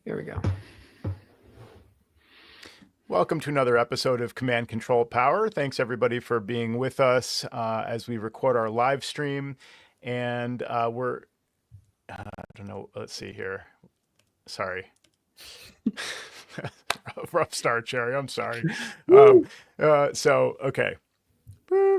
Here we go. Welcome to another episode of Command Control Power. Thanks everybody for being with us as we record our live stream. And I don't know, let's see here. Sorry. Rough start, Cherry. I'm sorry. Um, Woo! okay. Boop.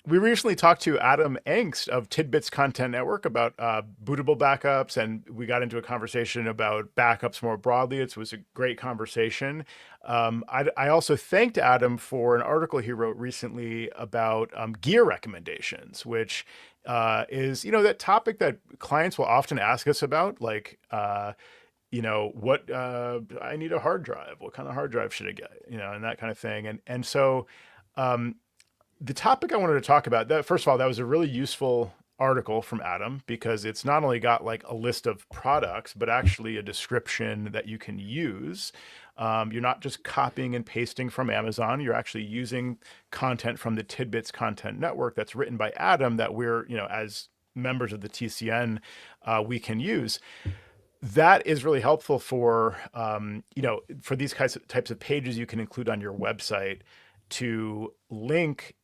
We recently talked to Adam Engst of Tidbits Content Network about bootable backups, and we got into a conversation about backups more broadly. It was a great conversation. I also thanked Adam for an article he wrote recently about gear recommendations, which is, that topic that clients will often ask us about, like, what I need a hard drive. What kind of hard drive should I get? And that kind of thing. And so um, the topic I wanted to talk about, that first of all, that was a really useful article from Adam because it's not only got like a list of products, but actually a description that you can use. You're not just copying and pasting from Amazon. You're actually using content from the Tidbits Content Network that's written by Adam that we're, as members of the TCN, we can use. That is really helpful for, for these types of pages you can include on your website to link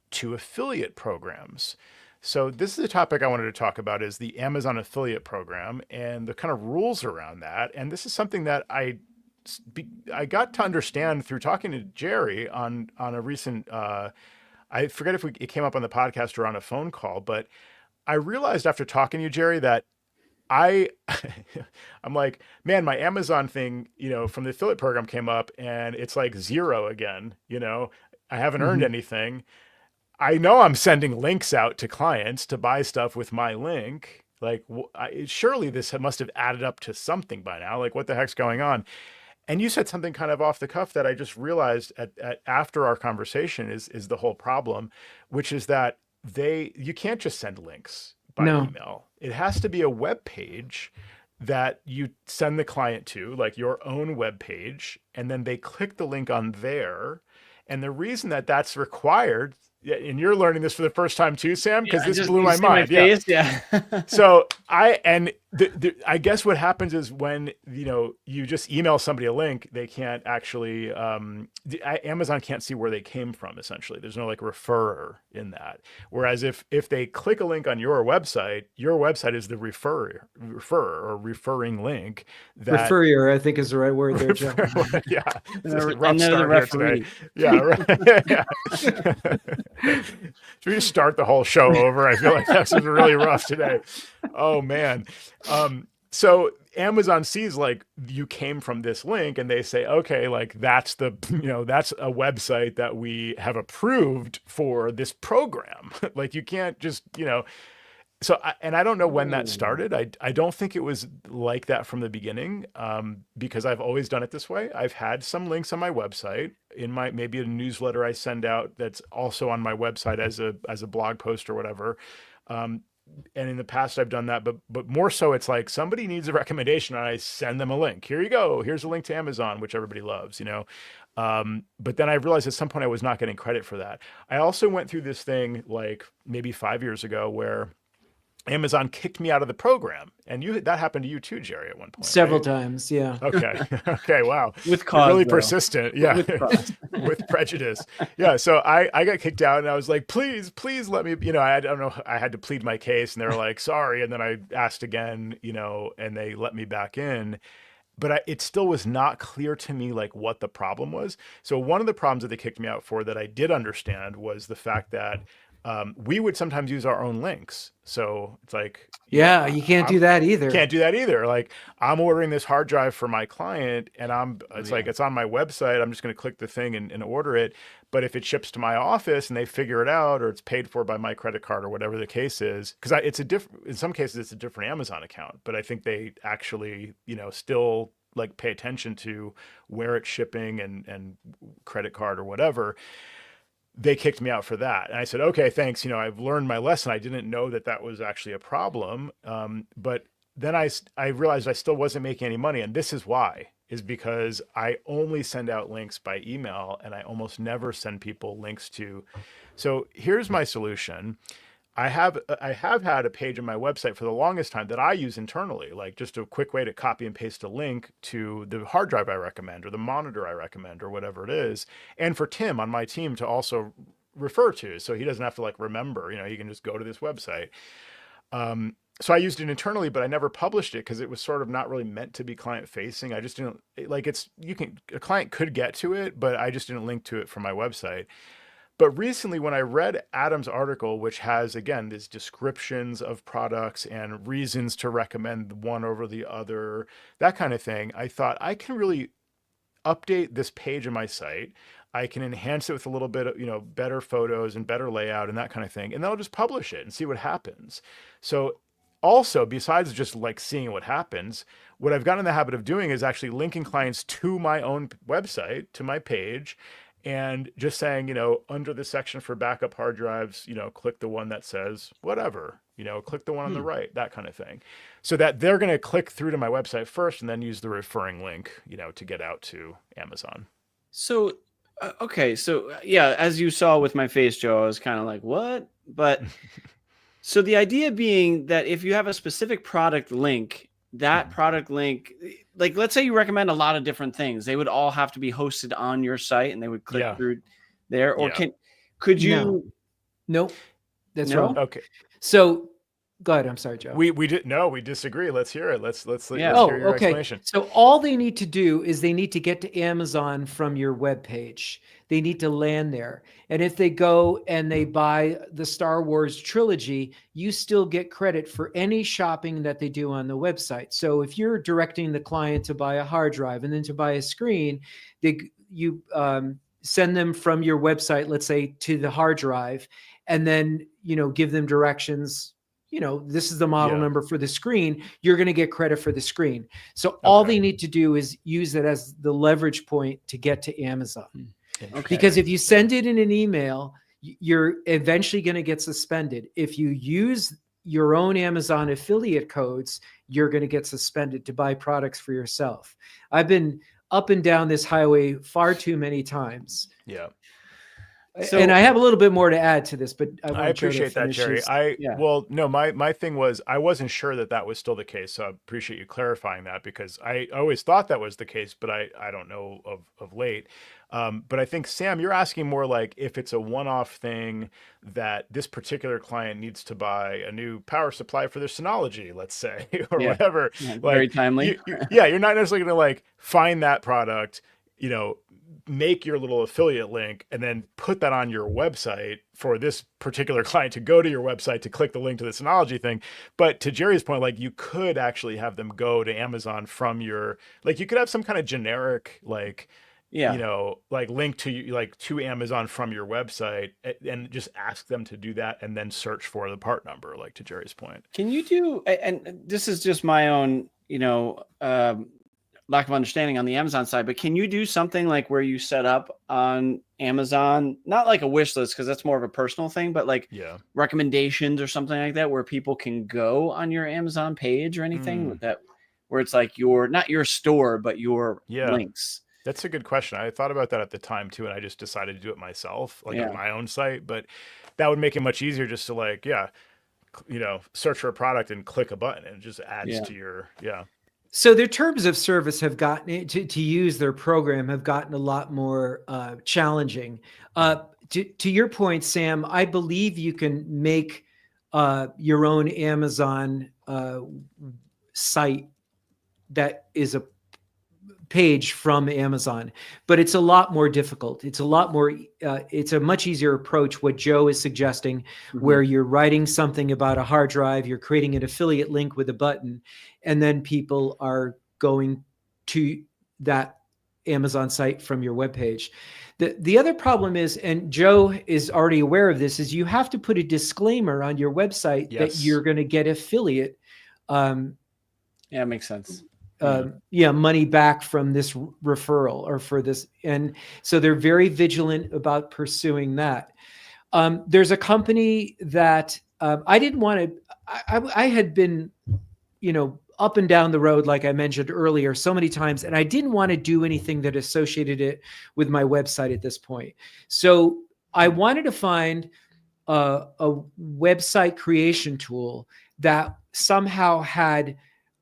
to affiliate programs. So this is a topic I wanted to talk about is the Amazon affiliate program and the kind of rules around that. And this is something that I got to understand through talking to Jerry on a recent I forget if it came up on the podcast or on a phone call, but I realized after talking to you, Jerry, that I I'm like, man, my Amazon thing, from the affiliate program came up and it's like zero again, I haven't earned Mhm. anything. I know I'm sending links out to clients to buy stuff with my link. Like, surely this must have added up to something by now. Like, what the heck's going on? And you said something kind of off the cuff that I just realized after our conversation is the whole problem, which is that you can't just send links by No. email. It has to be a web page that you send the client to, like your own web page, and then they click the link on there. And the reason that that's required, and you're learning this for the first time too, Sam, because Yeah, this just blew you my see my mind. Yeah. face. Yeah. So I guess what happens is when you just email somebody a link, they can't actually Amazon can't see where they came from. Essentially, there's no like referrer in that. Whereas if they click a link on your website is the referrer or referring link that Referrier, I think is the right word there, Jeff. yeah, it's a And rough they're the start here today. referee. Yeah, right. Yeah. Should we just start the whole show over? I feel like this is really rough today. Oh man. So Amazon sees like you came from this link and they say, okay, like that's that's a website that we have approved for this program. Like you can't just, and I don't know when that Ooh. started. I don't think it was like that from the beginning, because I've always done it this way. I've had some links on my website in maybe a newsletter I send out that's also on my website as a blog post or whatever. Um, and in the past I've done that, but more so it's like somebody needs a recommendation and I send them a link. Here you go. Here's a link to Amazon, which everybody loves, But then I realized at some point I was not getting credit for that. I also went through this thing like maybe 5 years ago where Amazon kicked me out of the program. And that happened to you too, Jerry, at one point, Several right? times, yeah. Okay. Okay. Wow. With You're cause, really though. persistent. Yeah. With cause. With prejudice. Yeah. So I got kicked out and I was like, please let me, I don't know. I had to plead my case and they were like, sorry. And then I asked again, and they let me back in. But it still was not clear to me like what the problem was. So one of the problems that they kicked me out for that I did understand was the fact that we would sometimes use our own links. So it's like, Yeah, you can't do that either. can't do that either. Like I'm ordering this hard drive for my client and Oh, it's yeah. like, it's on my website. I'm just going to click the thing and order it. But if it ships to my office and they figure it out, or it's paid for by my credit card or whatever the case is, because in some cases it's a different Amazon account, but I think they actually, still like pay attention to where it's shipping and credit card or whatever. They kicked me out for that. And I said, okay, thanks. I've learned my lesson. I didn't know that that was actually a problem. But then I realized I still wasn't making any money. And this is why, is because I only send out links by email and I almost never send people links to. So here's my solution. I have had a page on my website for the longest time that I use internally, like just a quick way to copy and paste a link to the hard drive I recommend or the monitor I recommend or whatever it is, and for Tim on my team to also refer to, so he doesn't have to like remember. He can just go to this website. So I used it internally, but I never published it because it was sort of not really meant to be client facing. I just didn't like a client could get to it, but I just didn't link to it from my website. But recently, when I read Adam's article, which has, again, these descriptions of products and reasons to recommend one over the other, that kind of thing, I thought I can really update this page on my site. I can enhance it with a little bit of, better photos and better layout and that kind of thing. And then I'll just publish it and see what happens. So also, besides just like seeing what happens, what I've gotten in the habit of doing is actually linking clients to my own website, to my page, and just saying, under the section for backup hard drives, click the one that says whatever, click the one on the right, that kind of thing. So that they're going to click through to my website first and then use the referring link, to get out to Amazon. So, okay. So yeah, as you saw with my face, Joe, I was kind of like, what? But so the idea being that if you have a specific product link, that product link, like let's say you recommend a lot of different things, they would all have to be hosted on your site and they would click through there. Or could you? Nope. That's No? wrong. Okay. So go ahead. I'm sorry, Joe. We disagree. Let's hear it. Let's hear your explanation. So all they need to do is they need to get to Amazon from your webpage. They need to land there. And if they go and they buy the Star Wars trilogy, you still get credit for any shopping that they do on the website. So if you're directing the client to buy a hard drive and then to buy a screen, you send them from your website, let's say, to the hard drive, and then, give them directions. This is the model number for the screen. You're going to get credit for the screen. So all they need to do is use it as the leverage point to get to Amazon. Okay. Because if you send it in an email, you're eventually going to get suspended. If you use your own Amazon affiliate codes, you're going to get suspended to buy products for yourself. I've been up and down this highway far too many times. Yeah. So, and I have a little bit more to add to this, but I appreciate that, Jerry. Well, no, my thing was I wasn't sure that was still the case. So I appreciate you clarifying that, because I always thought that was the case, but I don't know of late. But I think, Sam, you're asking more like if it's a one-off thing that this particular client needs to buy a new power supply for their Synology, let's say, or whatever. Yeah, like, very timely. You're not necessarily going to like find that product, make your little affiliate link and then put that on your website for this particular client to go to your website to click the link to the Synology thing. But to Jerry's point, like you could actually have them go to Amazon from your, like you could have some kind of generic, like, like link to Amazon from your website and just ask them to do that and then search for the part number, like to Jerry's point. Can you do, and this is just my own, lack of understanding on the Amazon side, but can you do something like where you set up on Amazon, not like a wish list, because that's more of a personal thing, but like recommendations or something like that, where people can go on your Amazon page or anything with that, where it's like not your store, but your links? That's a good question. I thought about that at the time too, and I just decided to do it myself, like on my own site, but that would make it much easier just to like, search for a product and click a button and it just adds to your, So their terms of service have gotten to use their program have gotten a lot more challenging. To your point, Sam, I believe you can make your own Amazon site that is a page from Amazon, but it's a lot more difficult. It's a lot more, it's a much easier approach, what Joe is suggesting, where you're writing something about a hard drive, you're creating an affiliate link with a button, and then people are going to that Amazon site from your webpage. The other problem is, and Joe is already aware of this, is you have to put a disclaimer on your website that you're going to get affiliate. Yeah, it makes sense. Money back from this referral or for this. And so they're very vigilant about pursuing that. There's a company that I didn't want to, I had been, up and down the road, like I mentioned earlier, so many times, and I didn't want to do anything that associated it with my website at this point. So I wanted to find a website creation tool that somehow had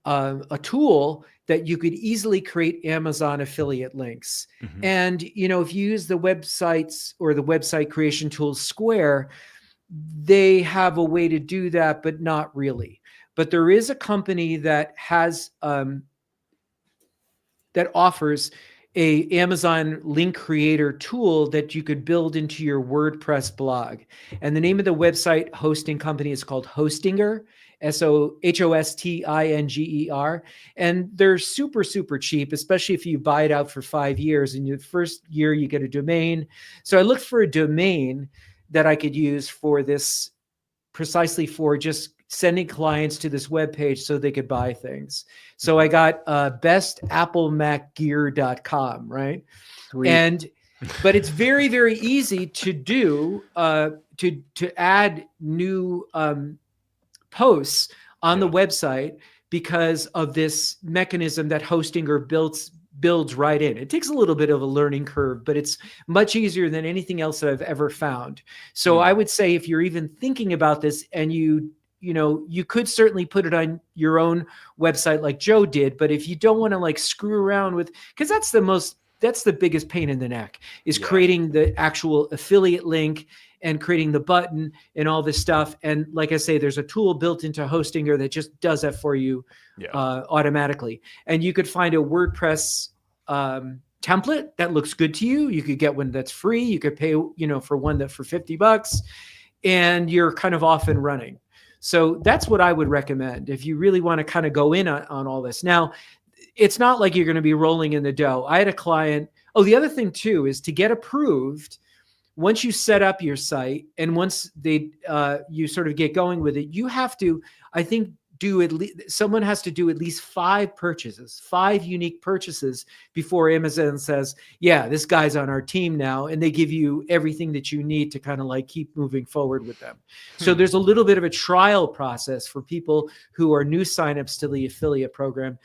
a tool that you could easily create Amazon affiliate links. Mhm. And, if you use the websites or the website creation tool Square, they have a way to do that, but not really. But there is a company that has that offers a Amazon link creator tool that you could build into your WordPress blog. And the name of the website hosting company is called Hostinger, Hostinger. And they're super, super cheap, especially if you buy it out for 5 years. And the first year you get a domain. So I looked for a domain that I could use for this, precisely for just sending clients to this webpage so they could buy things. So I got bestapplemacgear.com, right? Sweet. But it's very, very easy to do, to add new posts on the website because of this mechanism that Hostinger builds right in. It takes a little bit of a learning curve, but it's much easier than anything else that I've ever found. So I would say if you're even thinking about this, and you could certainly put it on your own website like Joe did, but if you don't want to like screw around with, because that's the biggest pain in the neck, is creating the actual affiliate link and creating the button and all this stuff. And like I say, there's a tool built into Hostinger that just does that for you automatically. And you could find a WordPress template that looks good to you. You could get one that's free. You could pay, for one that for $50, and you're kind of off and running. So that's what I would recommend if you really want to kind of go in on all this. Now, it's not like you're going to be rolling in the dough. I had a client. Oh, the other thing too is to get approved. Once you set up your site and once you sort of get going with it, you have to, I think, someone has to do at least 5 unique purchases before Amazon says, yeah, this guy's on our team now. And they give you everything that you need to kind of like keep moving forward with them. So there's a little bit of a trial process for people who are new signups to the affiliate program.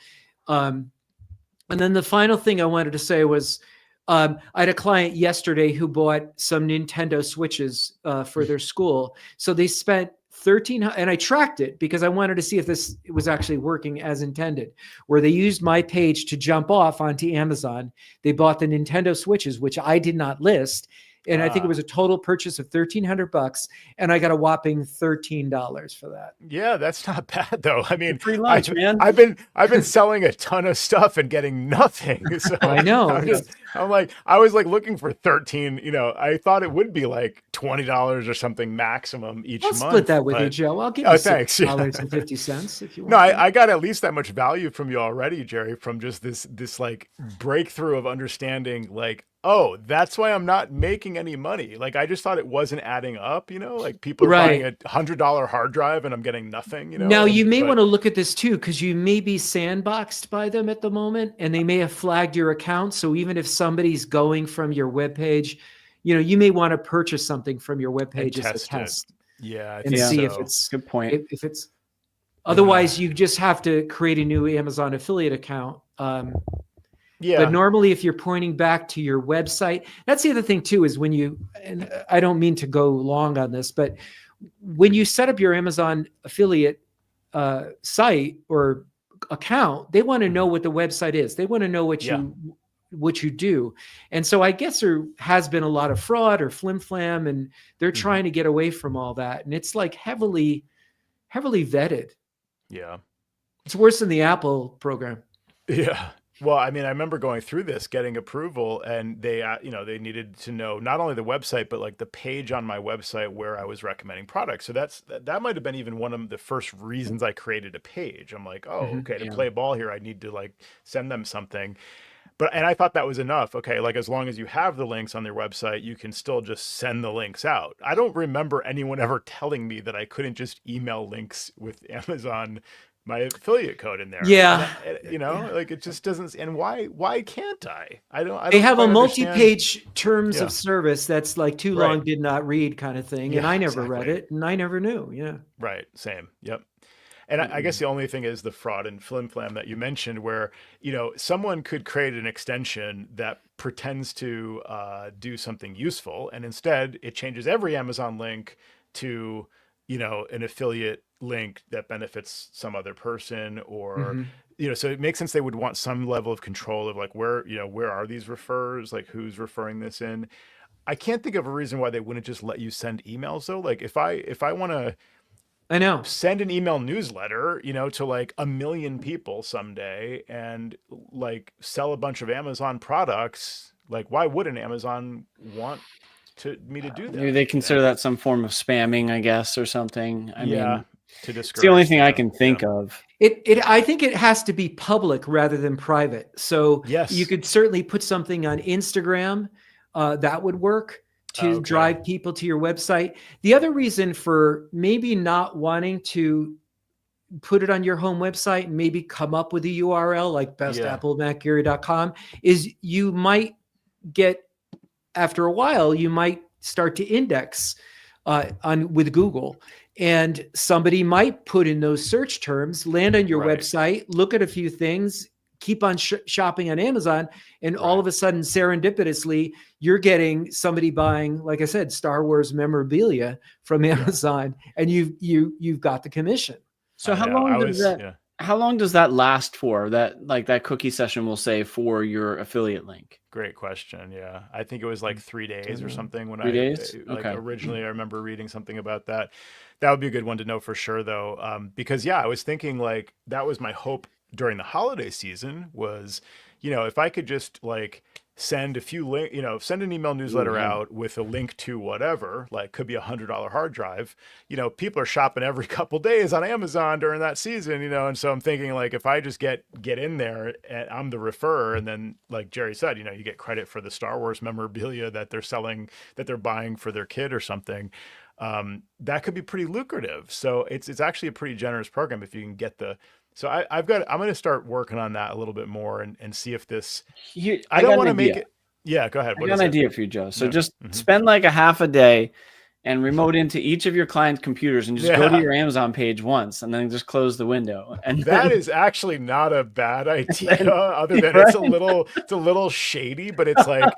And then the final thing I wanted to say was, I had a client yesterday who bought some Nintendo Switches for their school. So they spent $1,300, and I tracked it because I wanted to see if this was actually working as intended, where they used my page to jump off onto Amazon. They bought the Nintendo Switches, which I did not list. And I think it was a total purchase of $1,300, and I got a whopping $13 for that. Yeah, that's not bad though. I mean, free lunch, man. I've been selling a ton of stuff and getting nothing. So I know. I was like looking for 13. I thought it would be like $20 or something maximum each month. I'll split that with you, Joe. I'll give you $6.50 if you want. No, I got at least that much value from you already, Jerry, from just this like breakthrough of understanding like, oh, that's why I'm not making any money. Like, I just thought it wasn't adding up, like people are buying a $100 hard drive and I'm getting nothing, Now you may want to look at this too, because you may be sandboxed by them at the moment and they may have flagged your account. So even if somebody's going from your webpage, you may want to purchase something from your webpage as a test. Yeah. And see if it's good point. If it's otherwise, you just have to create a new Amazon affiliate account. But normally if you're pointing back to your website, that's the other thing too, is and I don't mean to go long on this, but when you set up your Amazon affiliate site or account, they want to know what the website is. They want to know what you do. And so I guess there has been a lot of fraud or flim-flam, and they're trying to get away from all that. And it's like heavily vetted. Yeah. It's worse than the Apple program. Yeah. Well, I mean, I remember going through this, getting approval, and they needed to know not only the website, but like the page on my website where I was recommending products. So that might have been even one of the first reasons I created a page. I'm like, oh, okay, to play ball here, I need to like send them something. And I thought that was enough. Okay, like as long as you have the links on their website, you can still just send the links out. I don't remember anyone ever telling me that I couldn't just email links with Amazon, my affiliate code in there. Yeah. Like it just doesn't. And why can't I? I don't. They have a understand. multi-page terms of service that's like too long did not read kind of thing. And I never read it and I never knew. Yeah. Right. Same. Yep. And I guess the only thing is the fraud and flim-flam that you mentioned, where, someone could create an extension that pretends to do something useful, and instead it changes every Amazon link to, an affiliate link that benefits some other person, or, Hmm. so it makes sense they would want some level of control of like where are these refers, like who's referring this in. I can't think of a reason why they wouldn't just let you send emails though. Like if I want to I know. send an email newsletter, to like 1 million people someday and like sell a bunch of Amazon products, like why wouldn't Amazon want me to do Maybe that? they consider that some form of spamming, I guess, or something. I Yeah, mean, to it's the only discourage thing I can think of. I think it has to be public rather than private. So you Yes. could certainly put something on Instagram that would work to Okay. drive people to your website. The other reason for maybe not wanting to put it on your home website and maybe come up with a URL like bestapplemacgear.com is you might get, after a while, you might start to index with Google, and somebody might put in those search terms, land on your Right. website, look at a few things, keep on shopping on Amazon, and all Right. of a sudden, serendipitously, you're getting somebody buying, like I said, Star Wars memorabilia from Amazon, and you've got the commission. So how long does that last for? That cookie session will say for your affiliate link. Great question. Yeah. I think it was like 3 days or something when 3 days? like Okay. originally I remember reading something about that. That would be a good one to know for sure though. Because I was thinking like that was my hope during the holiday season was, if I could just like send a few send an email newsletter out with a link to whatever, like could be $100 hard drive, people are shopping every couple days on Amazon during that season, and so I'm thinking like, if I just get in there and I'm the referrer, and then like Jerry said, you get credit for the Star Wars memorabilia that they're selling, that they're buying for their kid or something, that could be pretty lucrative. So it's actually a pretty generous program if you can get so I'm going to start working on that a little bit more and see if this, I don't want to make it. Yeah, go ahead. I got an idea for you, Joe. So Yeah. just spend like a half a day and remote into each of your client computers and just go to your Amazon page once and then just close the window. And that is actually not a bad idea, other than it's a little shady, but it's like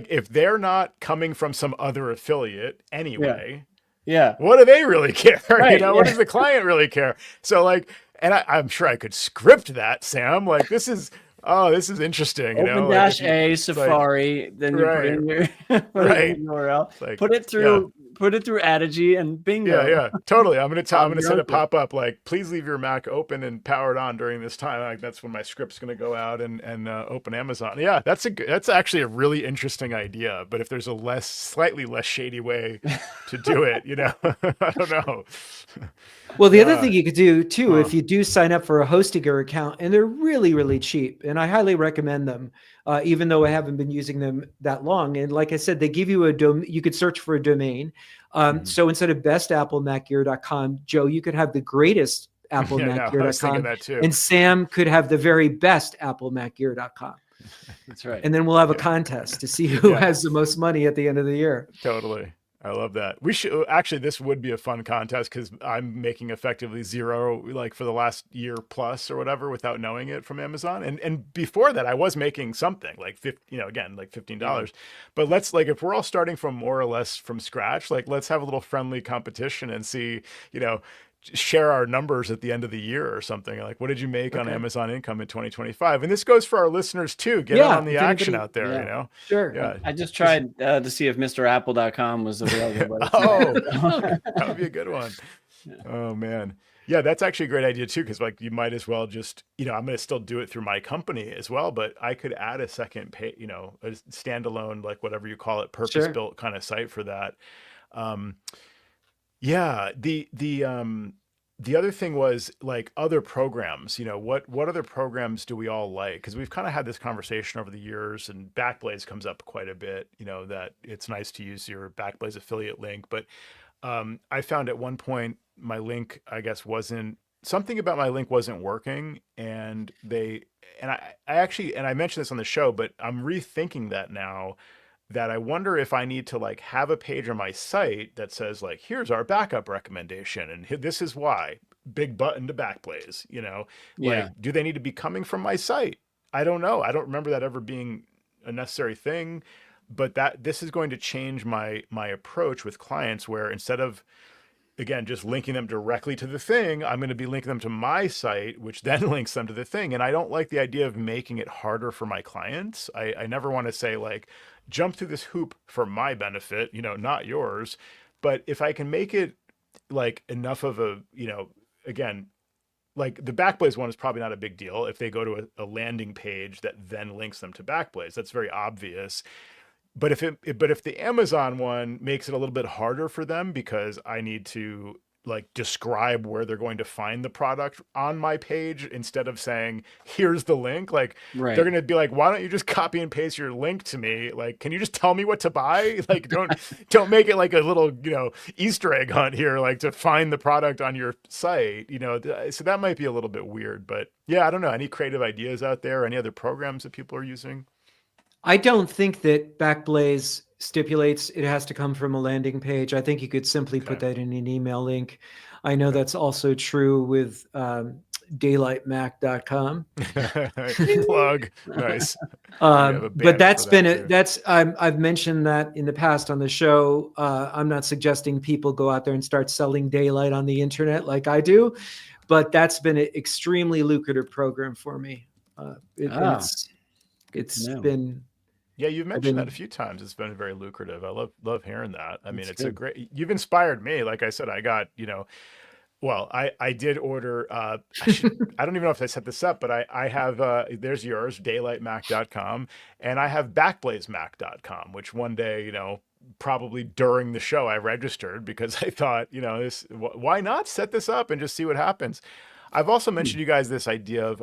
if they're not coming from some other affiliate anyway, what do they really care? Right, what does the client really care? So like, and I'm sure I could script that, Sam. Like this is interesting. Open-A Safari, then you put in your URL, like, put it through Adigy, and bingo. Yeah, totally. I'm gonna send a pop up like, please leave your Mac open and powered on during this time. Like that's when my script's gonna go out and open Amazon. Yeah, that's actually a really interesting idea. But if there's a slightly less shady way to do it, I don't know. Well, the other thing you could do too, if you do sign up for a Hostinger account, and they're really, really cheap, and I highly recommend them, even though I haven't been using them that long. And like I said, they give you you could search for a domain. So instead of bestapplemacgear.com, Joe, you could have the greatest applemacgear.com, and Sam could have the very best applemacgear.com. That's right. And then we'll have a contest to see who has the most money at the end of the year. Totally. I love that. We should actually, this would be a fun contest because I'm making effectively zero, like for the last year plus or whatever, without knowing it from Amazon. And before that, I was making something like again, like $15. But let's like, if we're all starting from more or less from scratch, like let's have a little friendly competition and see, share our numbers at the end of the year or something. Like, what did you make on Amazon income in 2025? And this goes for our listeners too. Get on the action out there, Sure. Yeah. I just tried to see if MrApple.com was available. That would be a good one. Oh man. Yeah, that's actually a great idea too. Cause like you might as well just, I'm going to still do it through my company as well, but I could add a second pay, a standalone, like whatever you call it, purpose built kind of site for that. Yeah, the other thing was like other programs, what other programs do we all like? Because we've kind of had this conversation over the years, and Backblaze comes up quite a bit, that it's nice to use your Backblaze affiliate link. But I found at one point my link, I guess, something about my link wasn't working. And I mentioned this on the show, but I'm rethinking that now, that I wonder if I need to like have a page on my site that says like, here's our backup recommendation and this is why, big button to Backblaze, like, do they need to be coming from my site? I don't know. I don't remember that ever being a necessary thing, but this is going to change my approach with clients, where instead of, again, just linking them directly to the thing, I'm going to be linking them to my site, which then links them to the thing. And I don't like the idea of making it harder for my clients. I never want to say like, jump through this hoop for my benefit, not yours. But if I can make it like enough of a, again, like the Backblaze one is probably not a big deal. If they go to a landing page that then links them to Backblaze, that's very obvious. But if the Amazon one makes it a little bit harder for them, because I need to like describe where they're going to find the product on my page instead of saying, here's the link, like Right. they're going to be like, why don't you just copy and paste your link to me? Like, can you just tell me what to buy? Like, don't make it like a little, Easter egg hunt here, like to find the product on your site, so that might be a little bit weird. But yeah, I don't know. Any creative ideas out there? Any other programs that people are using? I don't think that Backblaze stipulates it has to come from a landing page. I think you could simply put that in an email link. I know that's also true with daylightmac.com. Plug. Nice. But that's been I've mentioned that in the past on the show. I'm not suggesting people go out there and start selling daylight on the internet like I do, but that's been an extremely lucrative program for me. It's been. Yeah, you've mentioned that a few times. It's been very lucrative. I love hearing that. I mean, it's good. You've inspired me. Like I said, I got, well, I did order, I don't even know if I set this up, but I have, there's yours, daylightmac.com, and I have backblazemac.com, which one day, probably during the show I registered because I thought, why not set this up and just see what happens? I've also mentioned you guys this idea of,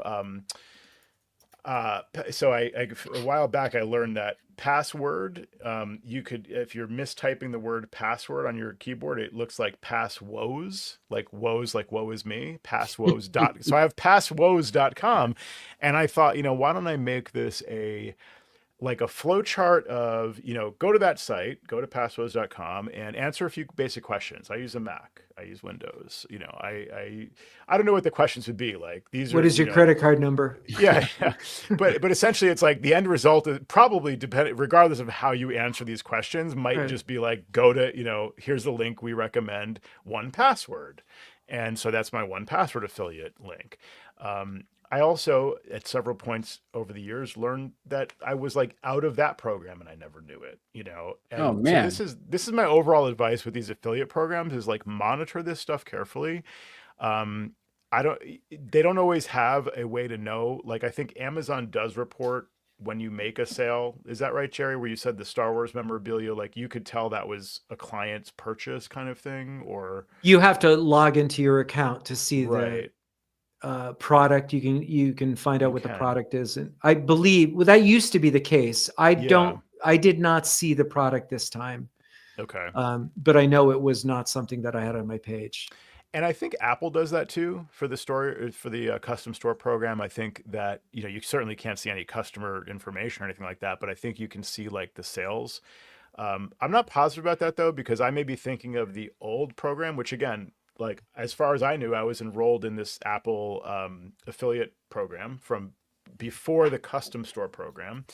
so a while back I learned that password, you could, if you're mistyping the word password on your keyboard, it looks like passwoes, like woes, like woe is me, passwoes dot. So I have passwoes.com, and I thought, why don't I make this like a flow chart of, go to that site, go to passwoes.com and answer a few basic questions. I use a Mac, I use Windows, I don't know what the questions would be. Like what is your credit card number? Yeah. But essentially it's like the end result is probably dependent, regardless of how you answer these questions, might just be like, go to, here's the link we recommend, 1Password. And so that's my 1Password affiliate link. I also, at several points over the years, learned that I was like out of that program and I never knew it, And oh man. So this is my overall advice with these affiliate programs is like monitor this stuff carefully. They don't always have a way to know. Like, I think Amazon does report when you make a sale. Is that right, Jerry? Where you said the Star Wars memorabilia, like you could tell that was a client's purchase kind of thing, or you have to log into your account to see the product. You can find out what the product is. And I believe that used to be the case. I did not see the product this time. Okay. But I know it was not something that I had on my page. And I think Apple does that too for the custom store program. I think that, you certainly can't see any customer information or anything like that, but I think you can see like the sales. I'm not positive about that though, because I may be thinking of the old program, which again, like as far as I knew, I was enrolled in this Apple affiliate program from before the custom store program.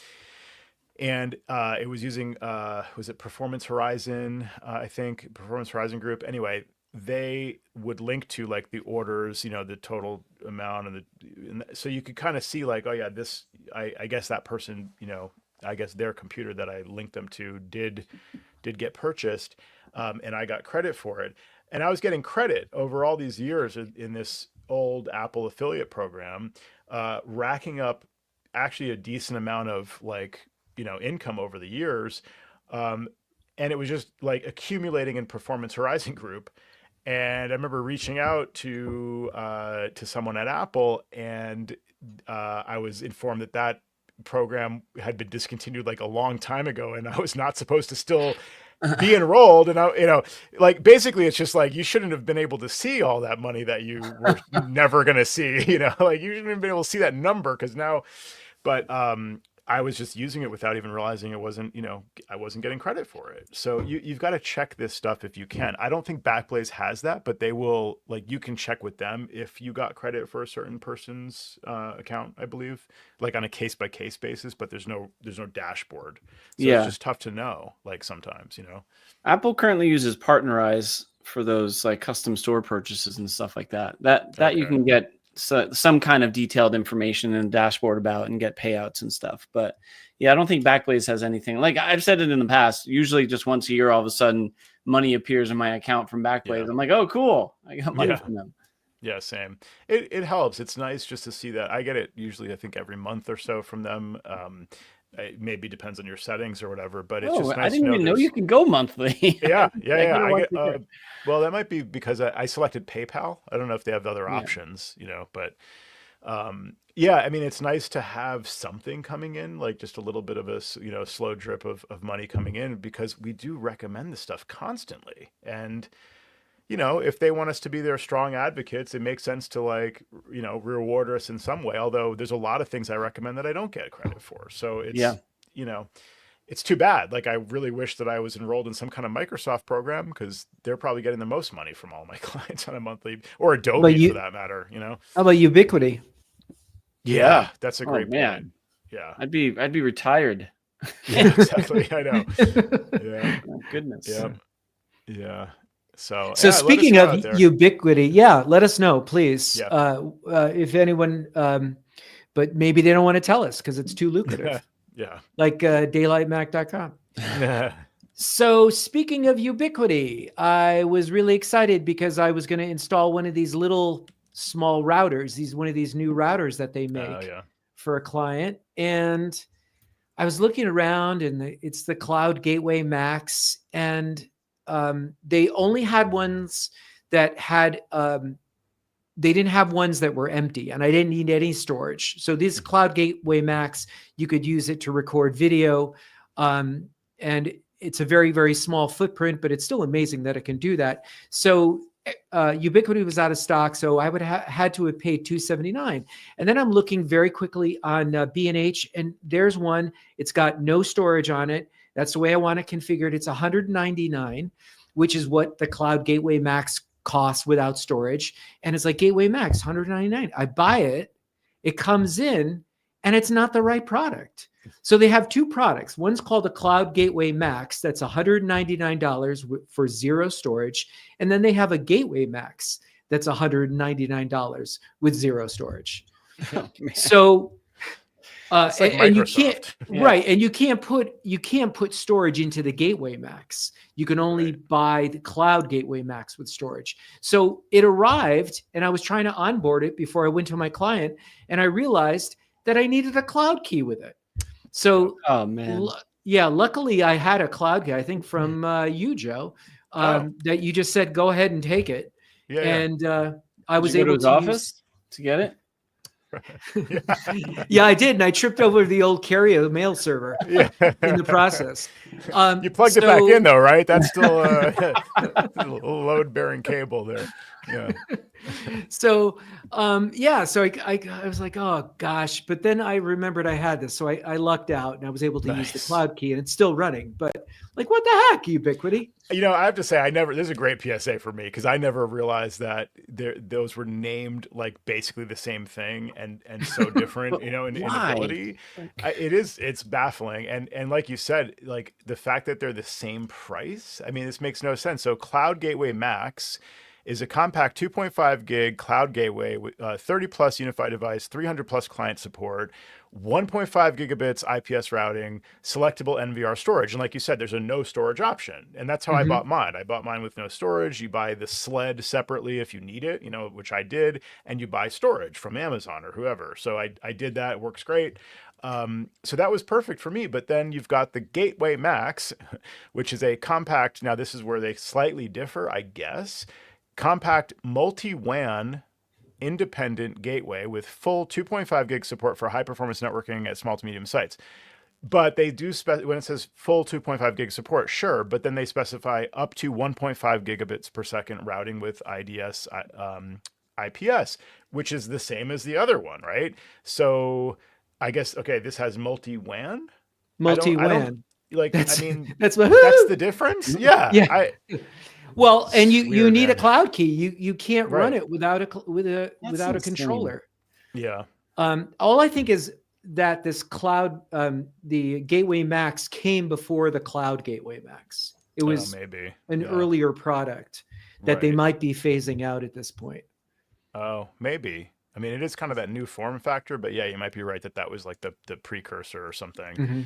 And it was using, was it Performance Horizon? I think Performance Horizon Group. Anyway, they would link to like the orders, the total amount, and so you could kind of see like, oh yeah, this, I guess that person, I guess their computer that I linked them to did get purchased, and I got credit for it. And I was getting credit over all these years in this old Apple affiliate program, racking up actually a decent amount of like, income over the years. And it was just like accumulating in Performance Horizon Group. And I remember reaching out to someone at Apple, and I was informed that program had been discontinued like a long time ago, and I was not supposed to still be enrolled. And I, like basically, it's just like you shouldn't have been able to see all that money that you were never going to see. Like you shouldn't have been able to see that number because now. But I was just using it without even realizing it wasn't, I wasn't getting credit for it. So you've got to check this stuff if you can. I don't think Backblaze has that, but they will, like, you can check with them if you got credit for a certain person's account, I believe, like on a case by case basis, but there's no dashboard. So it's just tough to know, like, sometimes, Apple currently uses Partnerize for those like custom store purchases and stuff like that. That you can get some kind of detailed information and dashboard about and get payouts and stuff. But yeah, I don't think Backblaze has anything. Like I've said it in the past, usually just once a year, all of a sudden money appears in my account from Backblaze. Yeah. I'm like, oh, cool. I got money from them. Yeah, same. It helps. It's nice just to see that. I get it usually, I think, every month or so from them. It maybe depends on your settings or whatever, but it's just nice. I didn't even know you can go monthly. Yeah. Well, that might be because I selected PayPal. I don't know if they have other options, but yeah, I mean, it's nice to have something coming in, like just a little bit of a, slow drip of money coming in, because we do recommend this stuff constantly. And, if they want us to be their strong advocates, it makes sense to, like, reward us in some way. Although there's a lot of things I recommend that I don't get credit for. So it's, it's too bad. Like, I really wish that I was enrolled in some kind of Microsoft program, because they're probably getting the most money from all my clients on a monthly, or Adobe for that matter, How about Ubiquity? Yeah, that's a great point. Yeah. I'd be retired. Yeah, exactly. I know. Yeah. Oh, goodness. Yeah. Yeah. So speaking of Ubiquity, let us know, please. Yeah. If anyone, but maybe they don't want to tell us because it's too lucrative. Yeah. Like daylightmac.com. So speaking of Ubiquity, I was really excited because I was going to install one of these little small routers, one of these new routers that they make for a client. And I was looking around, and it's the Cloud Gateway Max, and they only had ones that had, they didn't have ones that were empty, and I didn't need any storage. So this Cloud Gateway Max, you could use it to record video. And it's a very, very small footprint, but it's still amazing that it can do that. So Ubiquity was out of stock, so I would had to have paid $279. And then I'm looking very quickly on B&H, and there's one. It's got no storage on it. That's the way I want it configured. It's $199, which is what the Cloud Gateway Max costs without storage. And it's like, Gateway Max, $199. I buy it. It comes in, and it's not the right product. So they have two products. One's called a Cloud Gateway Max. That's $199 for zero storage. And then they have a Gateway Max that's $199 with zero storage. Oh, so, like and you can't, Microsoft. right. And you can't put storage into the Gateway Max. You can only buy the Cloud Gateway Max with storage. So it arrived, and I was trying to onboard it before I went to my client, and I realized that I needed a cloud key with it. So, oh man, luckily I had a cloud key, I think from you, Joe, that you just said, go ahead and take it. Yeah. And I was Did you go able to his office to get it. Yeah, I did. And I tripped over the old carrier mail server in the process. You plugged it back in though, right? That's still a load bearing cable there. Yeah. So, so I was like, oh gosh, but then I remembered I had this. So I lucked out, and I was able to use the cloud key, and it's still running, but like, what the heck, Ubiquity? I have to say, this is a great PSA for me, because I never realized that those were named like basically the same thing and so different, in ability. It's baffling. And like you said, like the fact that they're the same price, I mean, this makes no sense. So Cloud Gateway Max is a compact 2.5 gig cloud gateway with 30 plus Unify device, 300 plus client support, 1.5 gigabits IPS routing, selectable NVR storage. And like you said, there's a no storage option. And that's how I bought mine. I bought mine with no storage. You buy the sled separately if you need it, which I did, and you buy storage from Amazon or whoever. So I did that. It works great. So that was perfect for me. But then you've got the Gateway Max, which is a compact. Now this is where they slightly differ, I guess. Compact multi-WAN independent gateway with full 2.5 gig support for high performance networking at small to medium sites. But they do when it says full 2.5 gig support, sure, but then they specify up to 1.5 gigabits per second routing with IDS IPS, which is the same as the other one, right? So I guess, okay, this has multi-WAN. Multi-WAN. Like, That's I mean, that's what. that's the difference. Yeah. Yeah. Well, and you Weird, need a man. cloud key. You can't run Right. it without That's without a insane. controller. Yeah. All I think is that this cloud, the Gateway Max came before the Cloud Gateway Max. It was maybe an yeah. earlier product that they Right. might be phasing out at this point. Oh, maybe. I mean, it is kind of that new form factor, but yeah, you might be right that was like the precursor or something. Mhm.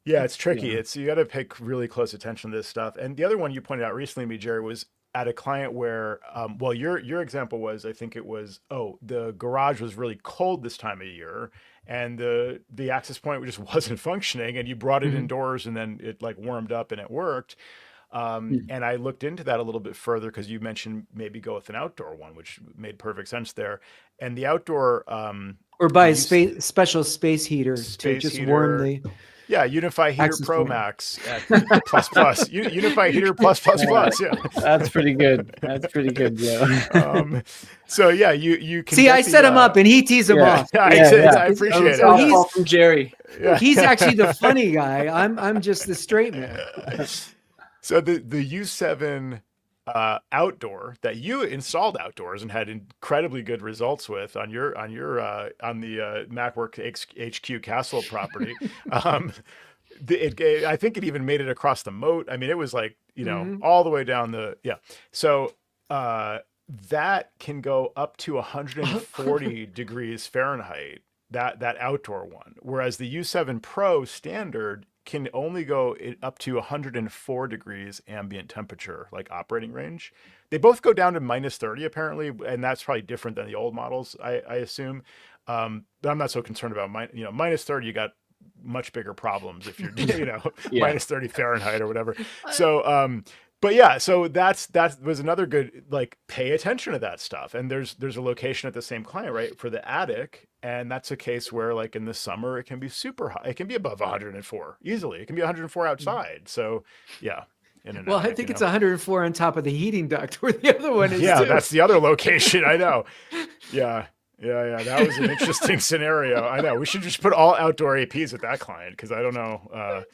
Yeah, it's tricky. Yeah. It's you got to pay really close attention to this stuff. And the other one you pointed out recently, to me, Jerry, was at a client where, well, your example was, I think it was, the garage was really cold this time of year, and the access point just wasn't functioning, and you brought it Mhm. indoors, and then it like warmed up and it worked. And I looked into that a little bit further because you mentioned maybe go with an outdoor one, which made perfect sense there. And the outdoor, Or buy a use- special space heater to Space just warm heater. the yeah, Unify Heater access Pro point. Max at plus. Unify Heater plus. Yeah. That's pretty good. That's pretty good, Joe. So yeah, you can See, get I set him up and he tees him off. Yeah, Yeah. I appreciate it. So he's- All from Jerry. Yeah. He's actually the funny guy. I'm just the straight man. So the U7 outdoor that you installed outdoors and had incredibly good results with on the MacWork HQ Castle property. I think it even made it across the moat. I mean, it was like, all the way down So that can go up to 140 degrees Fahrenheit, that outdoor one. Whereas the U7 Pro standard can only go up to 104 degrees ambient temperature, like operating range. They both go down to -30 apparently, and that's probably different than the old models, I assume. But I'm not so concerned about -30. You got much bigger problems if you're -30 Fahrenheit or whatever. So but yeah, so that was another good, like, pay attention to that stuff. And there's a location at the same client, right, for the attic, and that's a case where, like, in the summer it can be super high. It can be above 104 easily. It can be 104 outside. So yeah. Well, I think it's 104 on top of the heating duct where the other one is. Yeah, too. that's the other location. I know. Yeah. That was an interesting scenario. I know. We should just put all outdoor APs at that client because I don't know.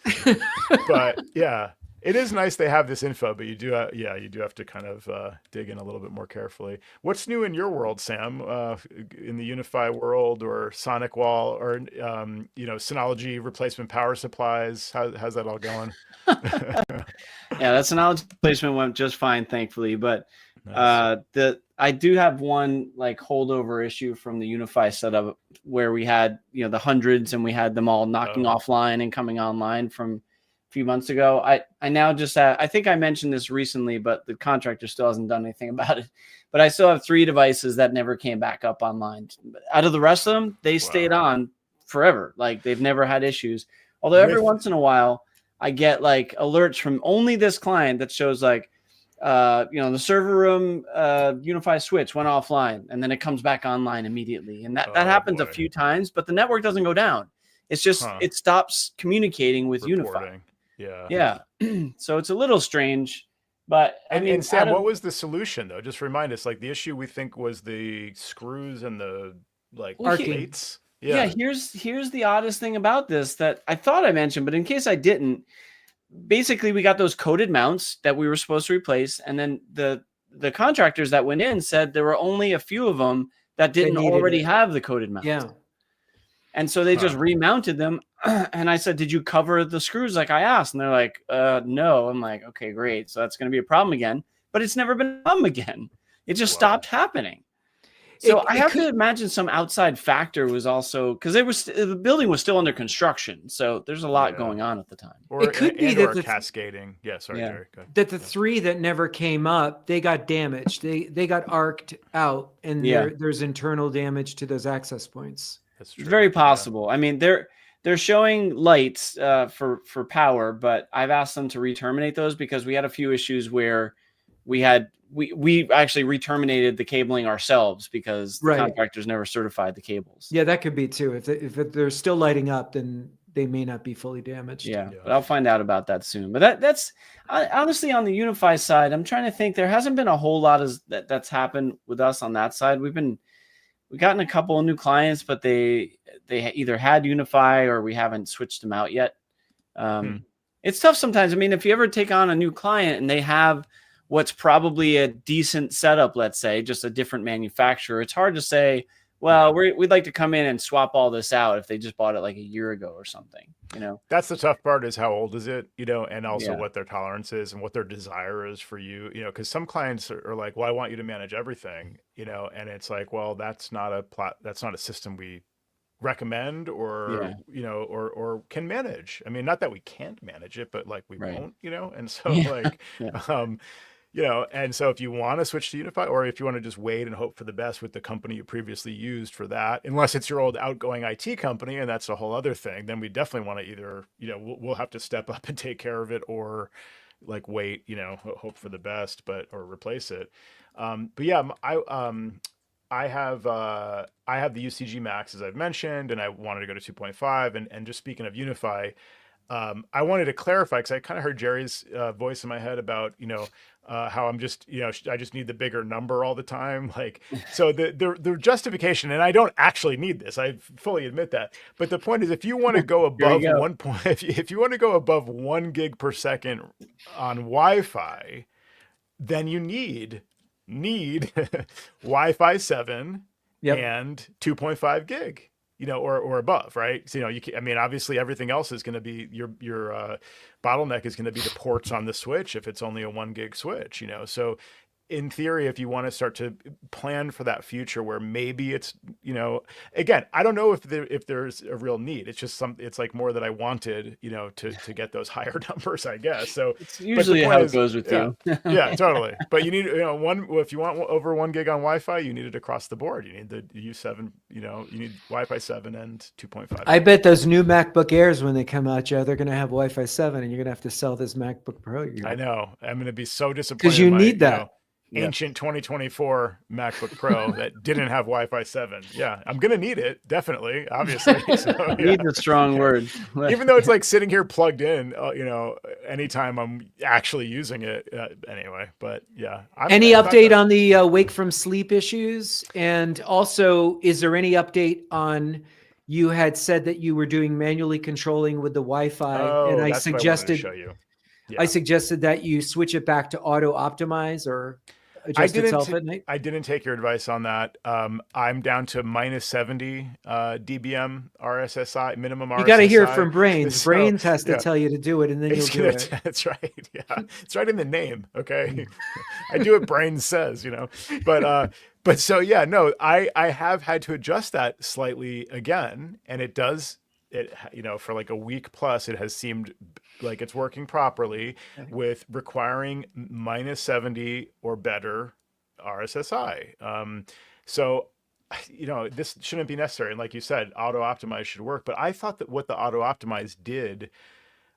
But yeah, it is nice they have this info, but you do have to kind of dig in a little bit more carefully. What's new in your world, Sam? In the Unify world, or Sonic Wall, or Synology replacement power supplies? How's that all going? Yeah, that Synology placement went just fine, thankfully. But Nice. I do have one like holdover issue from the Unify setup where we had the hundreds and we had them all knocking offline and coming online from a few months ago. I now just I think I mentioned this recently, but the contractor still hasn't done anything about it. But I still have 3 devices that never came back up online. Out of the rest of them, they stayed on forever. Like, they've never had issues. Although every once in a while I get like alerts from only this client that shows like, the server room Unify switch went offline, and then it comes back online immediately. And that happens a few times, but the network doesn't go down. It's just it stops communicating with Unify. Yeah. So it's a little strange, but I mean, and Sam, what was the solution though? Just remind us. Like, the issue we think was the screws and the plates. Yeah. Here's the oddest thing about this that I thought I mentioned, but in case I didn't. Basically, we got those coated mounts that we were supposed to replace, and then the contractors that went in said there were only a few of them that didn't already have the coated mounts. Yeah. And so they just remounted them. And I said, "Did you cover the screws like I asked?" And they're like, "No." I'm like, "Okay, great. So that's going to be a problem again." But it's never been a problem again. It just stopped happening. So I have to imagine some outside factor was also because the building was still under construction. So there's a lot going on at the time. Or it could be that cascading. Yeah, sorry, Jerry. Go ahead. That the 3 that never came up, they got damaged. They got arced out, and there's internal damage to those access points. That's true. Very possible. Yeah. I mean, they're showing lights for power, but I've asked them to re-terminate those because we had a few issues where we actually re-terminated the cabling ourselves because the contractors never certified the cables. Yeah, that could be too. If they're still lighting up, then they may not be fully damaged. Yeah. But I'll find out about that soon. But that's honestly on the Unify side. I'm trying to think. There hasn't been a whole lot that's happened with us on that side. We've gotten a couple of new clients, but they either had Unify or we haven't switched them out yet. It's tough sometimes. I mean, if you ever take on a new client and they have what's probably a decent setup, let's say, just a different manufacturer, it's hard to say, well, we'd like to come in and swap all this out if they just bought it like a year ago or something, you know? That's the tough part, is how old is it, you know, and also what their tolerance is and what their desire is for you, you know, because some clients are like, well, I want you to manage everything, you know, and it's like, well, that's not a system we recommend or, you know, or can manage. I mean, not that we can't manage it, but like we won't, you know? And so like, you know, and so if you want to switch to Unify, or if you want to just wait and hope for the best with the company you previously used for that, unless it's your old outgoing IT company, and that's a whole other thing, then we definitely want to either, you know, we'll have to step up and take care of it, or like wait, you know, hope for the best, or replace it. But yeah, I have the UCG Max, as I've mentioned, and I wanted to go to 2.5. And just speaking of Unify, I wanted to clarify, because I kind of heard Jerry's voice in my head about, you know, how I'm just, you know, I just need the bigger number all the time. Like, so the justification, and I don't actually need this, I fully admit that. But the point is, if you want to go above if you want to go above 1 gig per second on Wi-Fi, then you need Wi-Fi 7 and 2.5 gig. You know, or above, right? So, you know, I mean, obviously everything else is going to be your bottleneck is going to be the ports on the switch if it's only a 1 gig switch, you know. So in theory, if you want to start to plan for that future where maybe it's, you know, again, I don't know if there's a real need. It's just it's like more that I wanted, you know, to get those higher numbers, I guess. So it's usually how it goes with you. Yeah, totally. But you need, you know, if you want over 1 gig on Wi-Fi, you need it across the board. You need the U7, you know, you need Wi-Fi 7 and 2.5. I bet those new MacBook Airs, when they come out, Joe, they're going to have Wi-Fi 7, and you're going to have to sell this MacBook Pro. I know. I'm going to be so disappointed. Because you need that. You know, ancient 2024 MacBook Pro that didn't have Wi-Fi 7. Yeah, I'm gonna need it, definitely, obviously. So, Need a strong word. Even though it's like sitting here plugged in, you know, anytime I'm actually using it anyway. But yeah. Any update on the wake from sleep issues? And also, is there any update on, you had said that you were doing manually controlling with the Wi-Fi, and I suggested show you. Yeah. I suggested that you switch it back to auto optimize or adjust itself at night. I didn't take your advice on that. I'm down to minus 70 DBM RSSI, minimum RSSI. You got to hear it from Brains. So, Brains has to tell you to do it, and then you'll do it. That's right. Yeah, it's right in the name. Okay, I do what Brains says, you know. But so yeah, no, I have had to adjust that slightly again, and it does. It, you know, for like a week plus, it has seemed like it's working properly with requiring minus 70 or better RSSI. So, you know, this shouldn't be necessary. And like you said, auto optimize should work. But I thought that what the auto optimize did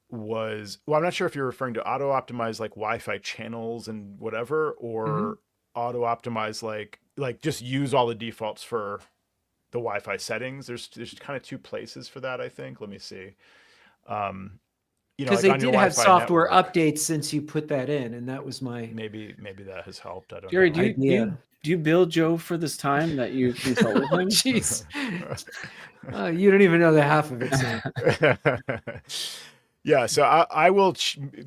was, well, I'm not sure if you're referring to auto optimize like Wi-Fi channels and whatever, or auto optimize like just use all the defaults for the Wi-Fi settings. There's kind of two places for that, I think. Let me see. You know, because like they did have software updates since you put that in, and that was my maybe that has helped. I don't Jerry, know. Do you bill Joe for this time that you consult with him? Jeez, you don't even know the half of it. So. Yeah, so I will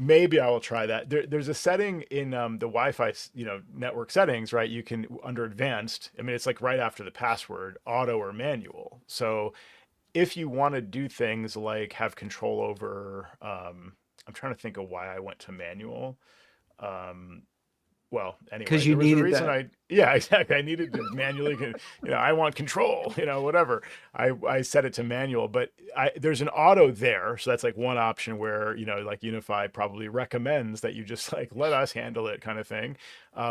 maybe I will try that. There's a setting in the Wi-Fi, you know, network settings, right? You can, under advanced, I mean, it's like right after the password, auto or manual. So if you want to do things like have control over, I'm trying to think of why I went to manual. Well, anyway, because you needed that. Yeah, exactly. I needed to manually, you know, I want control, you know, whatever. I set it to manual, but there's an auto there. So that's like one option where, you know, like Unify probably recommends that you just like, let us handle it kind of thing,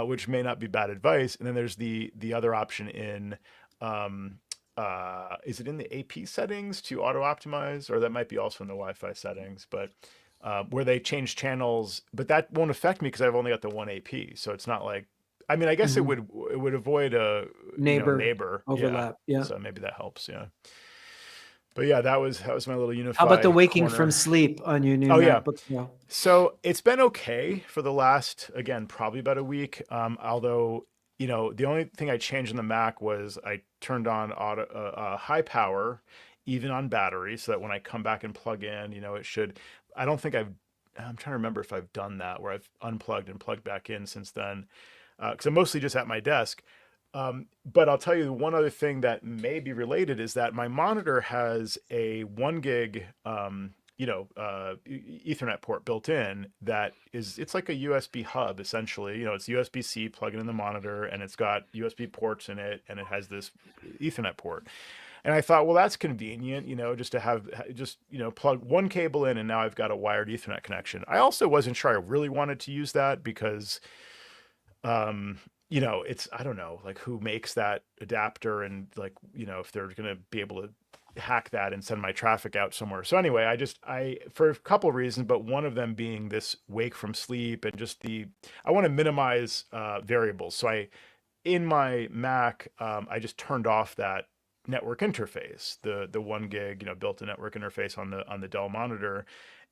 which may not be bad advice. And then there's the other option in, is it in the AP settings to auto optimize, or that might be also in the Wi-Fi settings, but where they change channels, but that won't affect me because I've only got the one AP. So it's not like, I mean, I guess it would avoid a neighbor overlap. Yeah. So maybe that helps. Yeah. But yeah, that was my little Unify. How about the waking from sleep on your new MacBook Pro? So it's been okay for the last, again, probably about a week. Although you know, the only thing I changed on the Mac was I turned on high power, even on battery, so that when I come back and plug in, you know, it should. I don't think I'm trying to remember if I've done that where I've unplugged and plugged back in since then, because I'm mostly just at my desk. But I'll tell you one other thing that may be related is that my monitor has a 1 gig, Ethernet port built in that it's like a USB hub essentially. You know, it's USB-C, plug it in the monitor, and it's got USB ports in it, and it has this Ethernet port. And I thought, well, that's convenient, you know, just to have plug one cable in, and now I've got a wired Ethernet connection. I also wasn't sure I really wanted to use that because you know, I don't know, like who makes that adapter, and like, you know, if they're going to be able to hack that and send my traffic out somewhere. So anyway, I for a couple of reasons, but one of them being this wake from sleep and just I want to minimize variables. So in my Mac, I just turned off that network interface, the 1 gig, you know, built-in network interface on the Dell monitor.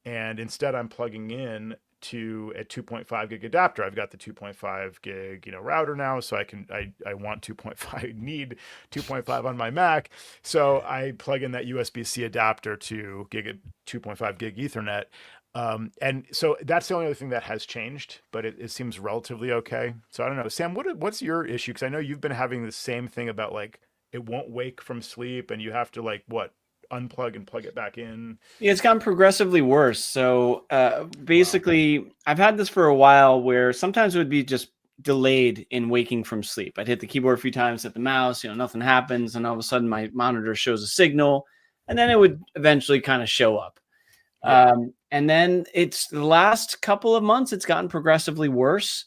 And instead I'm plugging in to a 2.5 gig adapter. I've got the 2.5 gig, you know, router now, so I want 2.5, need 2.5 on my Mac. So I plug in that USB-C adapter to 2.5 gig Ethernet. And so that's the only other thing that has changed, but it seems relatively okay. So I don't know, Sam, what's your issue? Because I know you've been having the same thing about like it won't wake from sleep, and you have to like unplug and plug it back in. Yeah, it's gotten progressively worse. So basically, wow. I've had this for a while where sometimes it would be just delayed in waking from sleep. I'd hit the keyboard a few times, hit the mouse, you know, nothing happens. And all of a sudden my monitor shows a signal, and then it would eventually kind of show up. Yeah. And then it's the last couple of months, it's gotten progressively worse.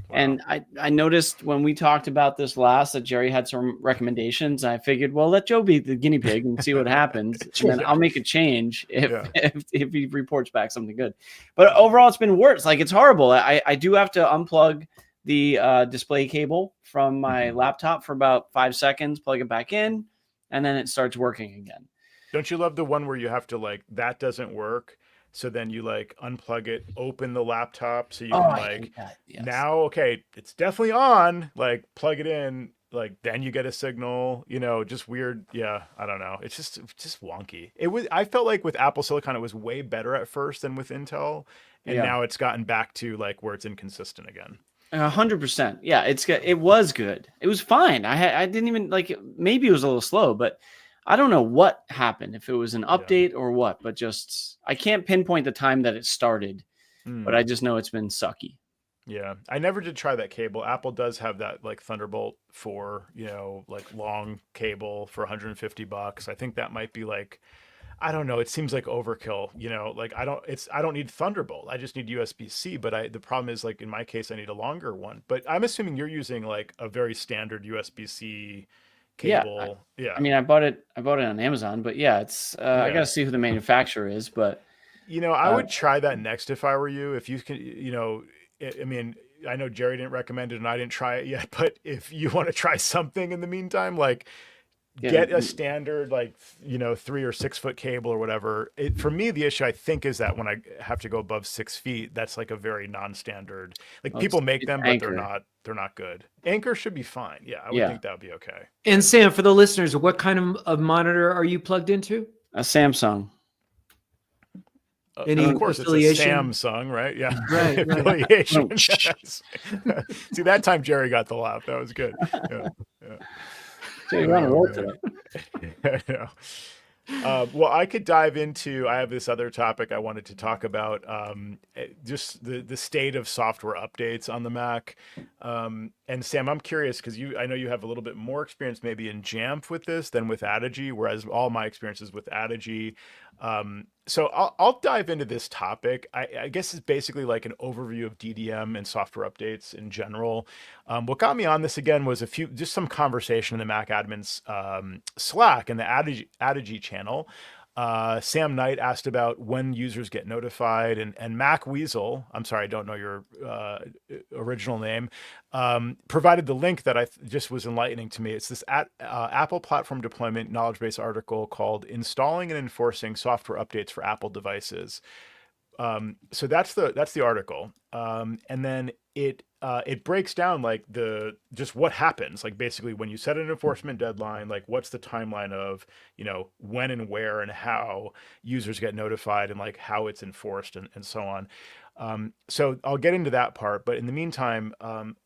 Wow. And I noticed when we talked about this last that Jerry had some recommendations. I figured, well, let Joe be the guinea pig and see what happens. And then I'll make a change if he reports back something good. But overall, it's been worse. Like, it's horrible. I do have to unplug the display cable from my laptop for about 5 seconds, plug it back in, and then it starts working again. Don't you love the one where you have to like, that doesn't work? So then you like unplug it, open the laptop so you can like, now, okay, it's definitely on, like plug it in, like then you get a signal, you know, just weird. Yeah, I don't know. It's just wonky. I felt like with Apple Silicon, it was way better at first than with Intel. And now it's gotten back to like where it's inconsistent again. 100%. Yeah, it was good. It was fine. I didn't even like, maybe it was a little slow, but I don't know what happened, if it was an update or what, but just, I can't pinpoint the time that it started, but I just know it's been sucky. Yeah. I never did try that cable. Apple does have that like Thunderbolt 4, you know, like long cable for $150. I think that might be like, I don't know. It seems like overkill, you know, like I don't need Thunderbolt. I just need USB-C, but the problem is like in my case, I need a longer one, but I'm assuming you're using like a very standard USB-C cable. Yeah. I mean, I bought it on Amazon, but yeah, it's I gotta see who the manufacturer is, but you know, I would try that next if I were you. If you can, you know, I mean, I know Jerry didn't recommend it and I didn't try it yet, but if you want to try something in the meantime, like get a standard, like, you know, 3 or 6 foot cable or whatever. For me, the issue I think is that when I have to go above 6 feet, that's like a very non-standard, like people make them, but they're not good. Anchor should be fine. Yeah. I would think that would be okay. And Sam, for the listeners, what kind of monitor are you plugged into? A Samsung. Any of course, affiliation? It's a Samsung, right? Yeah. Right. Affiliation. See, that time Jerry got the laugh. That was good. Yeah. You're on a roll today. Well, I could dive into, I have this other topic I wanted to talk about, just the state of software updates on the Mac. And Sam, I'm curious because I know you have a little bit more experience maybe in Jamf with this than with Adigy, whereas all my experiences with Adigy. So I'll dive into this topic. I guess it's basically like an overview of DDM and software updates in general. What got me on this again was just some conversation in the Mac admins Slack and the Adigy channel. Sam Knight asked about when users get notified, and Mac Weasel, I'm sorry, I don't know your original name, provided the link that just was enlightening to me. It's this Apple Platform Deployment knowledge base article called Installing and Enforcing Software Updates for Apple Devices. So that's the article. And then it it breaks down like just what happens, like basically when you set an enforcement deadline, like what's the timeline of, when and where and how users get notified and like how it's enforced and so on. So I'll get into that part, but in the meantime,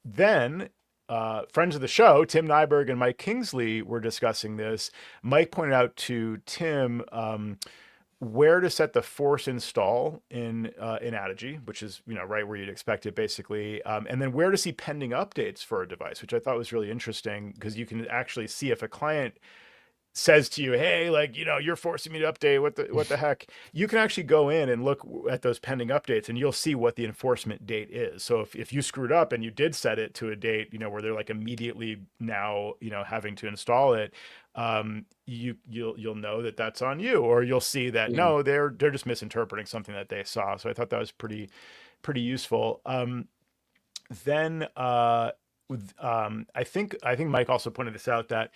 then friends of the show, Tim Nyberg and Mike Kingsley, were discussing this. Mike pointed out to Tim where to set the force install in Adigy, which is right where you'd expect it basically, and then where to see pending updates for a device, which I thought was really interesting because you can actually see if a client says to you, hey, like, you're forcing me to update, what the heck, you can actually go in and look at those pending updates and you'll see what the enforcement date is. So if you screwed up and you did set it to a date, where they're like immediately now, having to install it, you'll know that that's on you, or you'll see that no, they're just misinterpreting something that they saw. So I thought that was pretty useful. Then I think Mike also pointed this out, that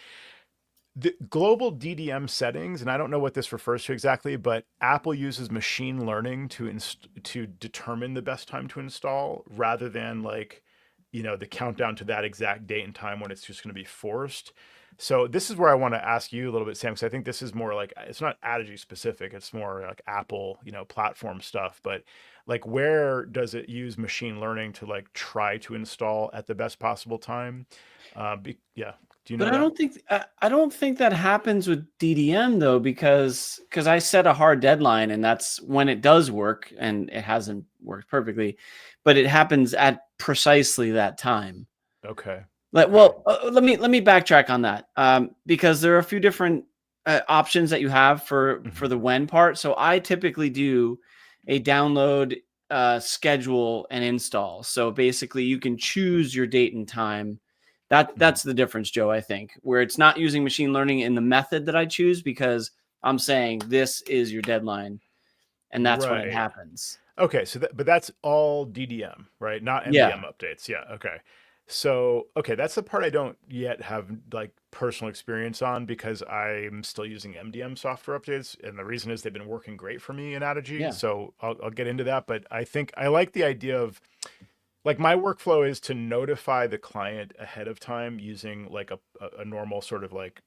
the global DDM settings, and I don't know what this refers to exactly, but Apple uses machine learning to determine the best time to install, rather than like, the countdown to that exact date and time when it's just going to be forced. So this is where I want to ask you a little bit, Sam, because I think this is more like, it's not Adigy specific, it's more like Apple, platform stuff. But like, where does it use machine learning to like try to install at the best possible time? Yeah. Do you know But that? I don't think that happens with DDM though, because I set a hard deadline and that's when it does work, and it hasn't worked perfectly, but it happens at precisely that time. Okay. Let me backtrack on that, because there are a few different options that you have for the when part. So I typically do a download, schedule, and install. So basically, you can choose your date and time. That's the difference, Joe, I think, where it's not using machine learning in the method that I choose, because I'm saying this is your deadline, and that's when it happens. Okay, so but that's all DDM, right? Not MDM updates. Yeah, okay. So, okay, that's the part I don't yet have like personal experience on, because I'm still using MDM software updates, and the reason is they've been working great for me in Adigy. Yeah. So I'll get into that, but I think I like the idea of, like, my workflow is to notify the client ahead of time using like a normal sort of like,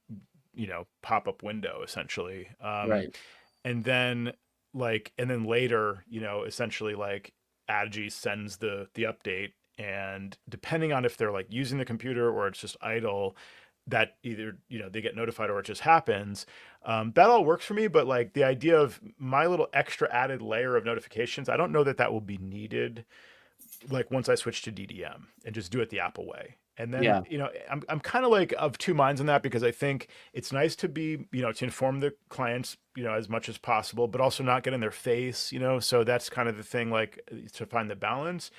pop-up window essentially. Right. And then later, essentially like Adigy sends the update, and depending on if they're like using the computer or it's just idle, that either, they get notified or it just happens. That all works for me, but like the idea of my little extra added layer of notifications, I don't know that will be needed like once I switch to DDM and just do it the Apple way. And then, I'm kind of like of two minds on that, because I think it's nice to be, to inform the clients, as much as possible, but also not get in their face, so that's kind of the thing, like to find the balance.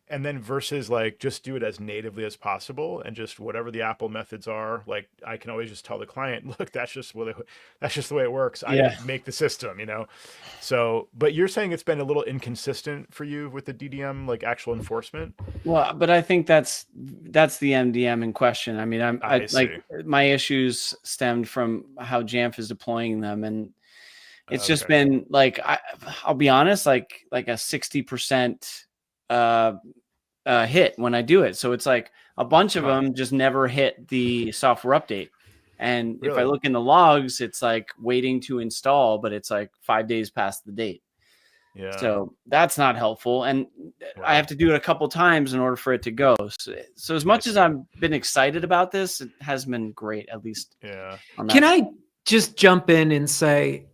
And then versus like just do it as natively as possible, and just whatever the Apple methods are, like I can always just tell the client, look, that's just the way it works. I didn't make the system, So, but you're saying it's been a little inconsistent for you with the DDM, like actual enforcement. Well, but I think that's the MDM in question. I mean, I like, my issues stemmed from how Jamf is deploying them, and it's just been like, I'll be honest, like a 60% hit when I do it. So it's like a bunch of them just never hit the software update. And if I look in the logs, it's like waiting to install, but it's like 5 days past the date. Yeah. So that's not helpful. And I have to do it a couple times in order for it to go. So as much as I've been excited about this, it has been great, at least. Yeah. Can I just jump in and say,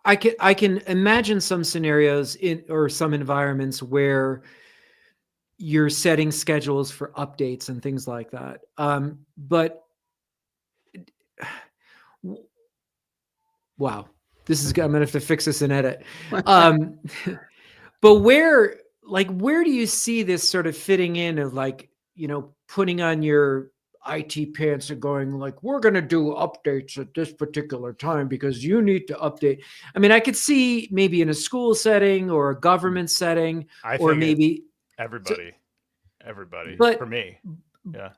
I can imagine some scenarios or some environments where you're setting schedules for updates and things like that. But wow, I'm gonna have to fix this and edit. But where do you see this sort of fitting in of like, putting on your IT pants and going like, we're going to do updates at this particular time because you need to update. I mean, I could see maybe in a school setting or a government setting, or maybe everybody, but for me. Yeah.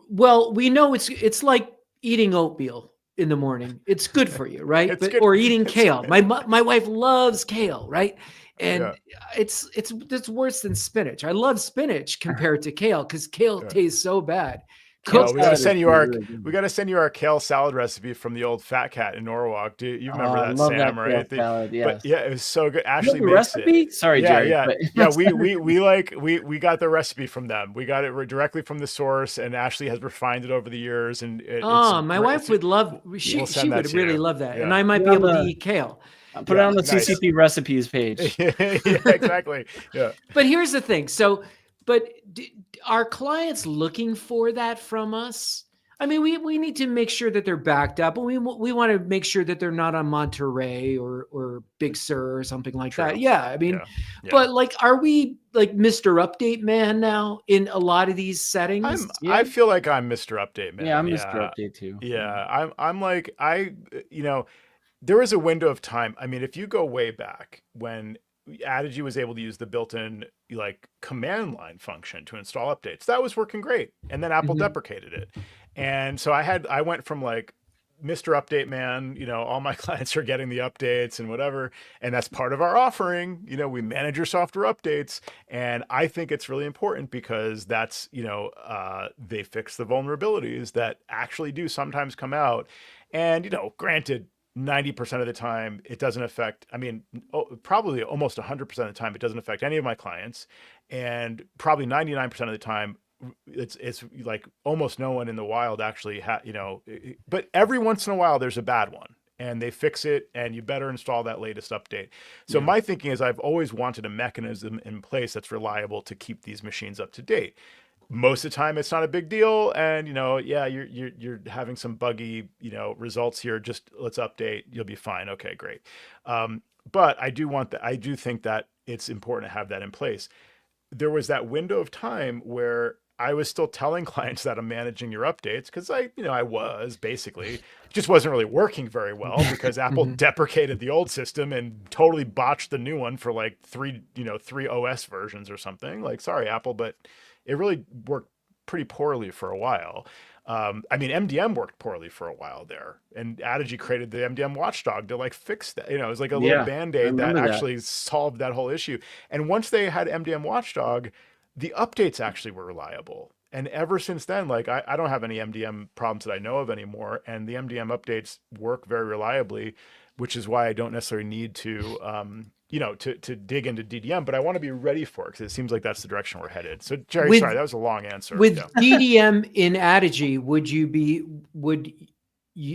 Well, we know it's like eating oatmeal in the morning. It's good for you, right? Or eating kale. My wife loves kale, right? And it's worse than spinach. I love spinach compared to kale because kale tastes so bad. Kale, we got to send you our kale salad recipe from the old Fat Cat in Norwalk. Do you remember that, love Sam? That right? salad, yes. But yeah, it was so good. Ashley makes recipe? it. Sorry, Jerry. Yeah. We got the recipe from them. We got it directly from the source, and Ashley has refined it over the years. And my wife would love. She would really love that, and I might be able to eat kale. Put it on the CCP recipes page. Yeah, exactly. Yeah. But here's the thing. So, are clients looking for that from us? I mean, we need to make sure that they're backed up, and we want to make sure that they're not on Monterey or Big Sur or something like that. Yeah, I mean, but like, are we like Mr. Update Man now in a lot of these settings? I feel like I'm Mr. Update Man. Yeah, I'm Mr. Update too. Yeah, I'm like there was a window of time. I mean, if you go way back when Adigy was able to use the built-in like command line function to install updates, that was working great, and then Apple deprecated it. And so I went from like Mr. Update Man, all my clients are getting the updates and whatever, and that's part of our offering. We manage your software updates, and I think it's really important because that's they fix the vulnerabilities that actually do sometimes come out, and granted, 90% of the time it doesn't affect, probably almost 100% of the time it doesn't affect any of my clients, and probably 99% of the time it's like almost no one in the wild actually but every once in a while there's a bad one and they fix it, and you better install that latest update. So my thinking is I've always wanted a mechanism in place that's reliable to keep these machines up to date. Most of the time it's not a big deal, and you're having some buggy results here, just let's update, you'll be fine. Okay, great. But I do think that it's important to have that in place. There was that window of time where I was still telling clients that I'm managing your updates because I was basically just wasn't really working very well because Apple deprecated the old system and totally botched the new one for like three OS versions or something. Like, sorry, Apple, but it really worked pretty poorly for a while. MDM worked poorly for a while there, and Adigy created the MDM watchdog to like fix that. It was like a little band-aid that actually solved that whole issue. And once they had MDM watchdog, the updates actually were reliable. And ever since then, like I don't have any MDM problems that I know of anymore. And the MDM updates work very reliably, which is why I don't necessarily need to, to dig into DDM, but I want to be ready for it because it seems like that's the direction we're headed. So Jerry, sorry, that was a long answer. With DDM in Adigy, would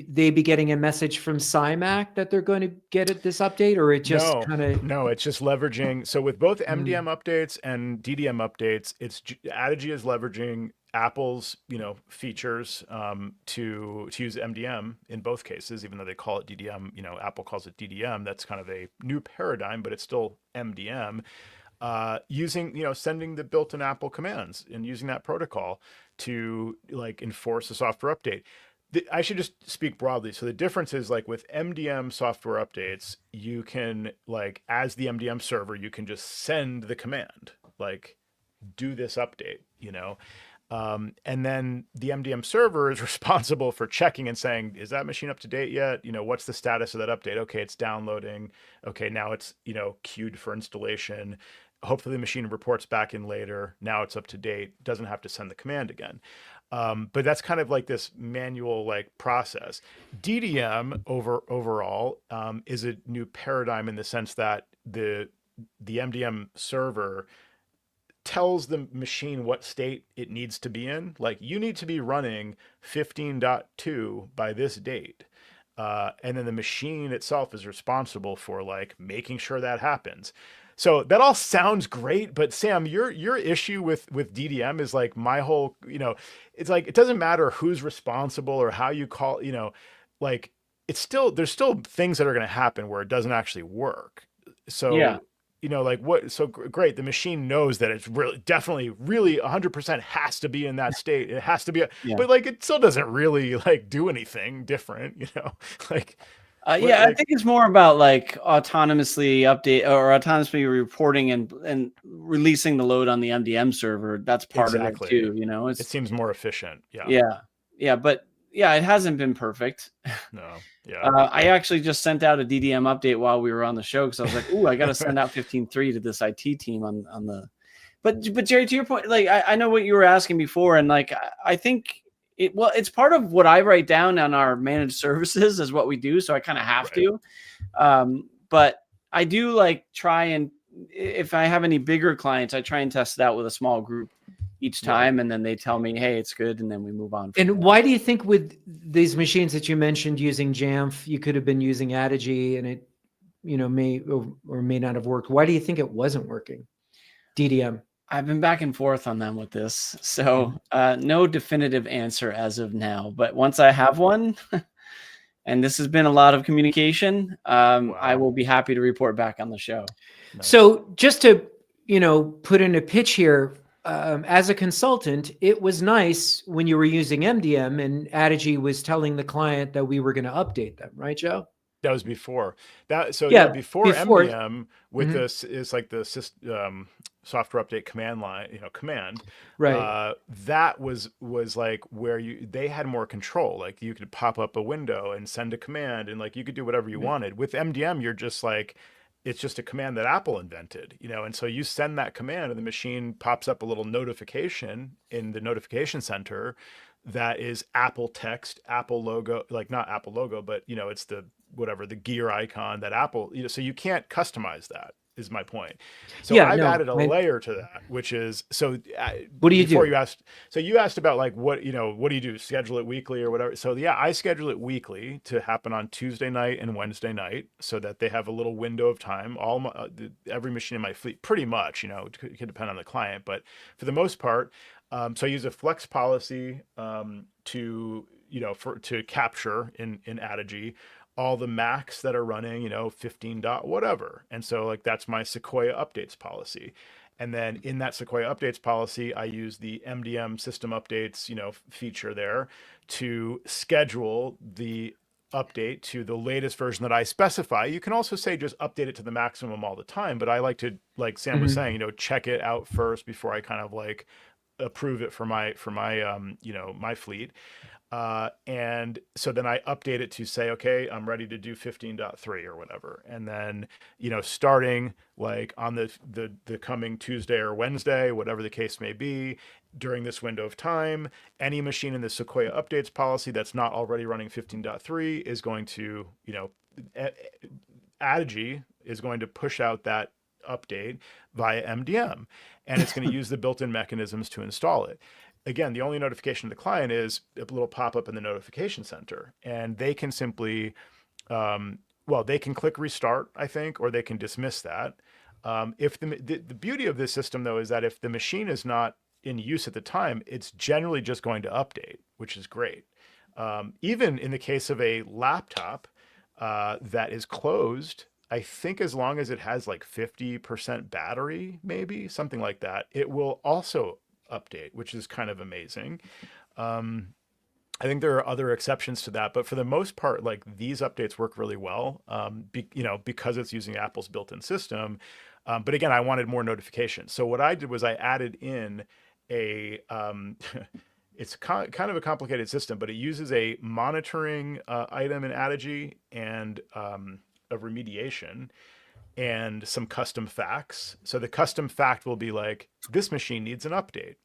they be getting a message from SciMac that they're going to get this update, or it just No, it's just leveraging. So with both MDM updates and DDM updates, Adigy is leveraging Apple's features to use MDM in both cases, even though they call it DDM. Apple calls it DDM. That's kind of a new paradigm, but it's still MDM. Using sending the built-in Apple commands and using that protocol to like enforce a software update. I should just speak broadly. So the difference is like with MDM software updates, you can like, as the MDM server, you can just send the command, like do this update, and then the MDM server is responsible for checking and saying, is that machine up to date yet? What's the status of that update? Okay, it's downloading. Okay, now it's, queued for installation. Hopefully the machine reports back in later. Now it's up to date. Doesn't have to send the command again. But that's kind of like this manual like process. DDM overall is a new paradigm in the sense that the MDM server tells the machine what state it needs to be in. Like, you need to be running 15.2 by this date. And then the machine itself is responsible for like making sure that happens. So that all sounds great, but Sam, your issue with DDM is like my whole, it's like, it doesn't matter who's responsible or how you call, like it's still, there's still things that are going to happen where it doesn't actually work. So, yeah. Great. The machine knows that it's really, definitely, really 100% has to be in that state. It has to be, but like, it still doesn't really like do anything different, like. I think it's more about like autonomously update or autonomously reporting and releasing the load on the MDM server. That's part of it too. It seems more efficient. Yeah. But yeah, it hasn't been perfect. No. Yeah. I actually just sent out a DDM update while we were on the show because I was like, "Ooh, I got to send out 15.3 to this IT team on the." But Jerry, to your point, like I know what you were asking before, and like I think it's part of what I write down on our managed services is what we do, so I kind of have to. But I do like try and if I have any bigger clients, I try and test it out with a small group each time, and then they tell me, "Hey, it's good," and then we move on. And why do you think with these machines that you mentioned using Jamf, you could have been using Adigy and it, may or may not have worked? Why do you think it wasn't working? DDM. I've been back and forth on them with this, so no definitive answer as of now. But once I have one, and this has been a lot of communication, I will be happy to report back on the show. Nice. So just to put in a pitch here. As a consultant, it was nice when you were using MDM and Adigy was telling the client that we were going to update them, right, Joe? That was before that. So before MDM with this is like the software update command line, command. Right. That was like where they had more control. Like you could pop up a window and send a command, and like you could do whatever you wanted. With MDM, you're just like, it's just a command that Apple invented, and so you send that command and the machine pops up a little notification in the notification center that is Apple text, Apple logo, like not Apple logo, but it's the the gear icon that Apple, so you can't customize that is my point. So I've added a layer to that, which is, so what do you do? You asked about like, what do you do? Schedule it weekly or whatever. So yeah, I schedule it weekly to happen on Tuesday night and Wednesday night so that they have a little window of time. Every machine in my fleet, pretty much, it could depend on the client, but for the most part, so I use a flex policy to capture in Adigy all the Macs that are running, 15 dot whatever. And so like that's my Sequoia updates policy. And then in that Sequoia updates policy, I use the MDM system updates, feature there to schedule the update to the latest version that I specify. You can also say just update it to the maximum all the time, but I like to, like Sam was saying, check it out first before I kind of like approve it for my my fleet. And so then I update it to say, okay, I'm ready to do 15.3 or whatever. And then, starting like on the coming Tuesday or Wednesday, whatever the case may be, during this window of time, any machine in the Sequoia updates policy that's not already running 15.3 is going to, Adigy is going to push out that update via MDM, and it's going to use the built-in mechanisms to install it. Again, the only notification to the client is a little pop-up in the notification center, and they can simply, they can click restart, I think, or they can dismiss that. If the beauty of this system, though, is that if the machine is not in use at the time, it's generally just going to update, which is great. Even in the case of a laptop that is closed, I think as long as it has like 50% battery, maybe something like that, it will also update, which is kind of amazing. I think there are other exceptions to that, but for the most part, like these updates work really well, because it's using Apple's built-in system. But again, I wanted more notifications. So what I did was I added in a, it's kind of a complicated system, but it uses a monitoring item in Adigy and a remediation and some custom facts. So the custom fact will be like, this machine needs an update.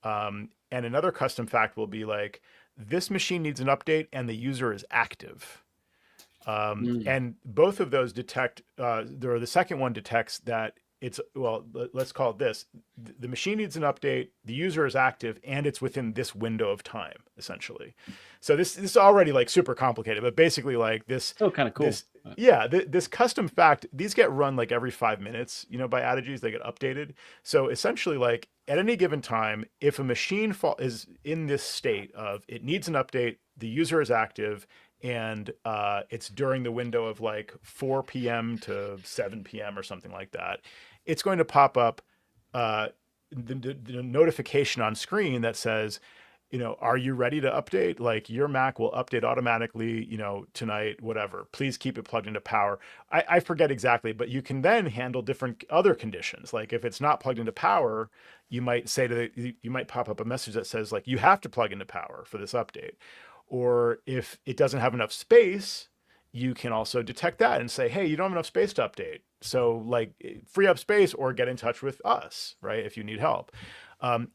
And another custom fact will be like, this machine needs an update and the user is active. And both of those detect, the second one detects that it's, let's call it this. The machine needs an update, the user is active, and it's within this window of time, essentially. So this is already like super complicated, but basically like this. Oh, kind of cool. This custom fact, these get run like every 5 minutes, by Adigy, they get updated. So essentially like at any given time, if a machine is in this state of it needs an update, the user is active, and it's during the window of like 4 p.m. to 7 p.m. or something like that, it's going to pop up the notification on screen that says, are you ready to update? Like your Mac will update automatically, tonight, whatever. Please keep it plugged into power. I forget exactly, but you can then handle different other conditions. Like if it's not plugged into power, you might say you might pop up a message that says like, you have to plug into power for this update. Or if it doesn't have enough space, you can also detect that and say, hey, you don't have enough space to update. So like free up space or get in touch with us, right? If you need help.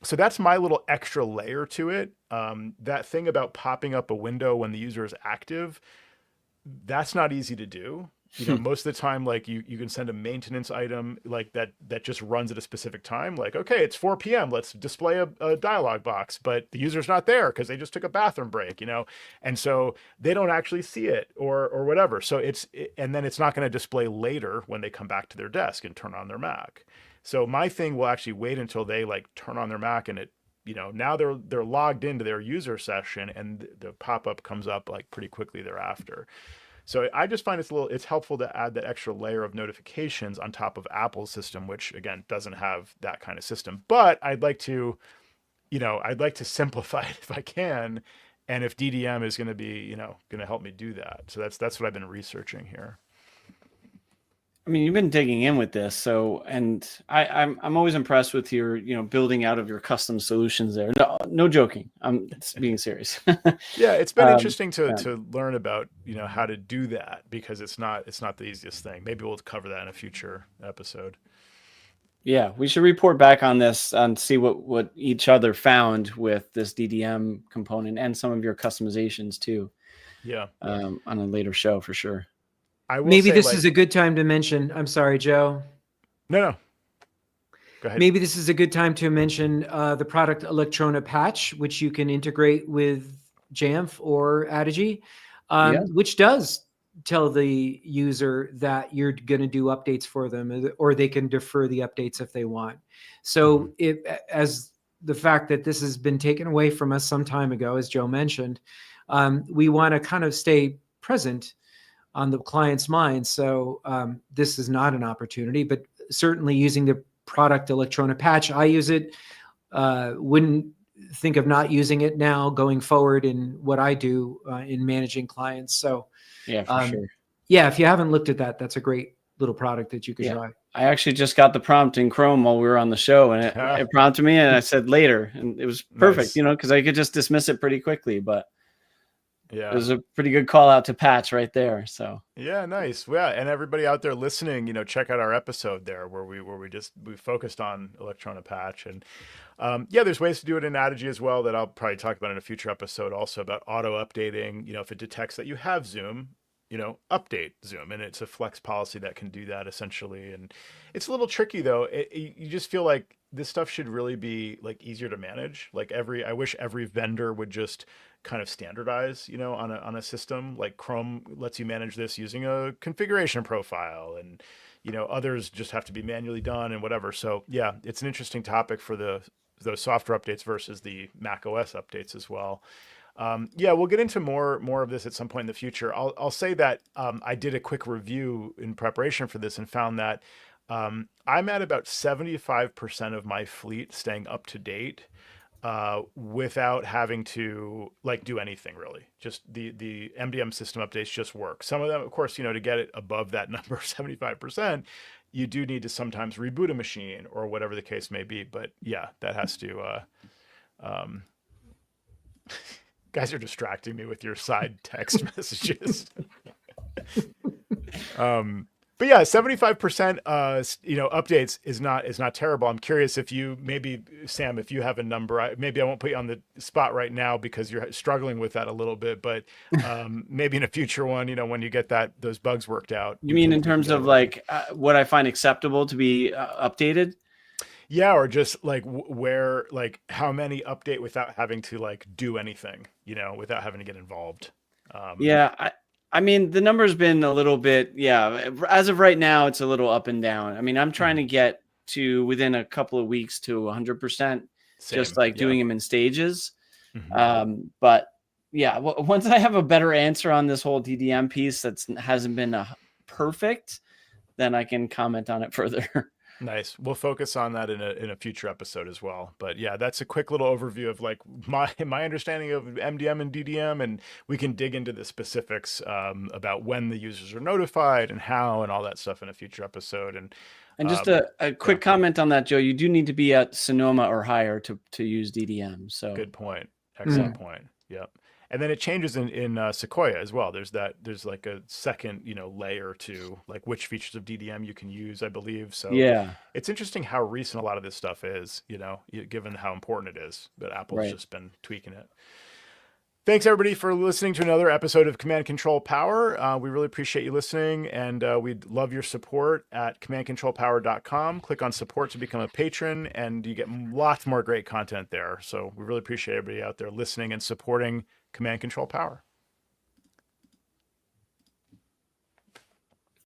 So that's my little extra layer to it. That thing about popping up a window when the user is active, that's not easy to do. Most of the time, like you can send a maintenance item like that just runs at a specific time. Like, okay, it's 4 p.m. Let's display a dialog box, but the user's not there because they just took a bathroom break, and so they don't actually see it or whatever. So and then it's not going to display later when they come back to their desk and turn on their Mac. So my thing will actually wait until they like turn on their Mac and it, now they're logged into their user session and the pop-up comes up like pretty quickly thereafter. So I just find it's helpful to add that extra layer of notifications on top of Apple's system, which again doesn't have that kind of system. But I'd like to simplify it if I can, and if DDM is going to be going to help me do that. So that's what I've been researching here. I mean, you've been digging in with this, and I'm always impressed with your building out of your custom solutions there. No joking. I'm being serious. Yeah, it's been interesting to learn about how to do that, because it's not the easiest thing. Maybe we'll cover that in a future episode. Yeah, we should report back on this and see what each other found with this DDM component and some of your customizations too. Yeah, on a later show for sure. Maybe this is a good time to mention. I'm sorry, Joe. No. Go ahead. Maybe this is a good time to mention the product Electrona Patch, which you can integrate with Jamf or Adigy, which does tell the user that you're going to do updates for them, or they can defer the updates if they want. So as the fact that this has been taken away from us some time ago, as Joe mentioned, we want to kind of stay present on the client's mind. So this is not an opportunity, but certainly using the product Electrona Patch, I use it. Wouldn't think of not using it now going forward in what I do in managing clients. So yeah, for sure. Yeah, if you haven't looked at that, that's a great little product that you could try. I actually just got the prompt in Chrome while we were on the show, and it prompted me, and I said later, and it was perfect, because I could just dismiss it pretty quickly, but it was a pretty good call out to Patch right there. So yeah, nice. Yeah, and everybody out there listening, check out our episode there where we focused on Electrona Patch, and there's ways to do it in Adigy as well that I'll probably talk about in a future episode. Also about auto updating. If it detects that you have Zoom, update Zoom, and it's a flex policy that can do that essentially. And it's a little tricky though. You just feel like this stuff should really be like easier to manage. Like I wish every vendor would just kind of standardize, on a system. Like Chrome lets you manage this using a configuration profile, and others just have to be manually done and whatever. So yeah, it's an interesting topic for those software updates versus the Mac OS updates as well. We'll get into more of this at some point in the future. I'll say that I did a quick review in preparation for this and found that I'm at about 75% of my fleet staying up to date without having to like do anything really. Just the MDM system updates just work. Some of them, of course, to get it above that number, 75%, you do need to sometimes reboot a machine or whatever the case may be. But yeah, that has to. Guys are distracting me with your side text messages. But yeah, 75%, updates is not terrible. I'm curious if you maybe, Sam, if you have a number. Maybe I won't put you on the spot right now because you're struggling with that a little bit. But maybe in a future one, when you get those bugs worked out. You mean in terms of like what I find acceptable to be updated? Yeah, or just like where, like how many update without having to like do anything, without having to get involved. I mean, the number's been a little bit, as of right now, it's a little up and down. I mean, I'm trying to get to within a couple of weeks to 100%, just like doing them in stages. But yeah, once I have a better answer on this whole DDM piece that hasn't been perfect, then I can comment on it further. Nice. We'll focus on that in a future episode as well. But yeah, that's a quick little overview of like my understanding of MDM and DDM, and we can dig into the specifics about when the users are notified and how and all that stuff in a future episode. And just a quick comment on that, Joe. You do need to be at Sonoma or higher to use DDM. So good point. Excellent point. Yep. And then it changes in Sequoia as well. There's like a second, layer to like which features of DDM you can use, I believe. So Yeah. it's interesting how recent a lot of this stuff is, given how important it is. But Apple's Right. just been tweaking it. Thanks, everybody, for listening to another episode of Command Control Power. We really appreciate you listening, and we'd love your support at commandcontrolpower.com. Click on support to become a patron, and you get lots more great content there. So we really appreciate everybody out there listening and supporting Command Control Power.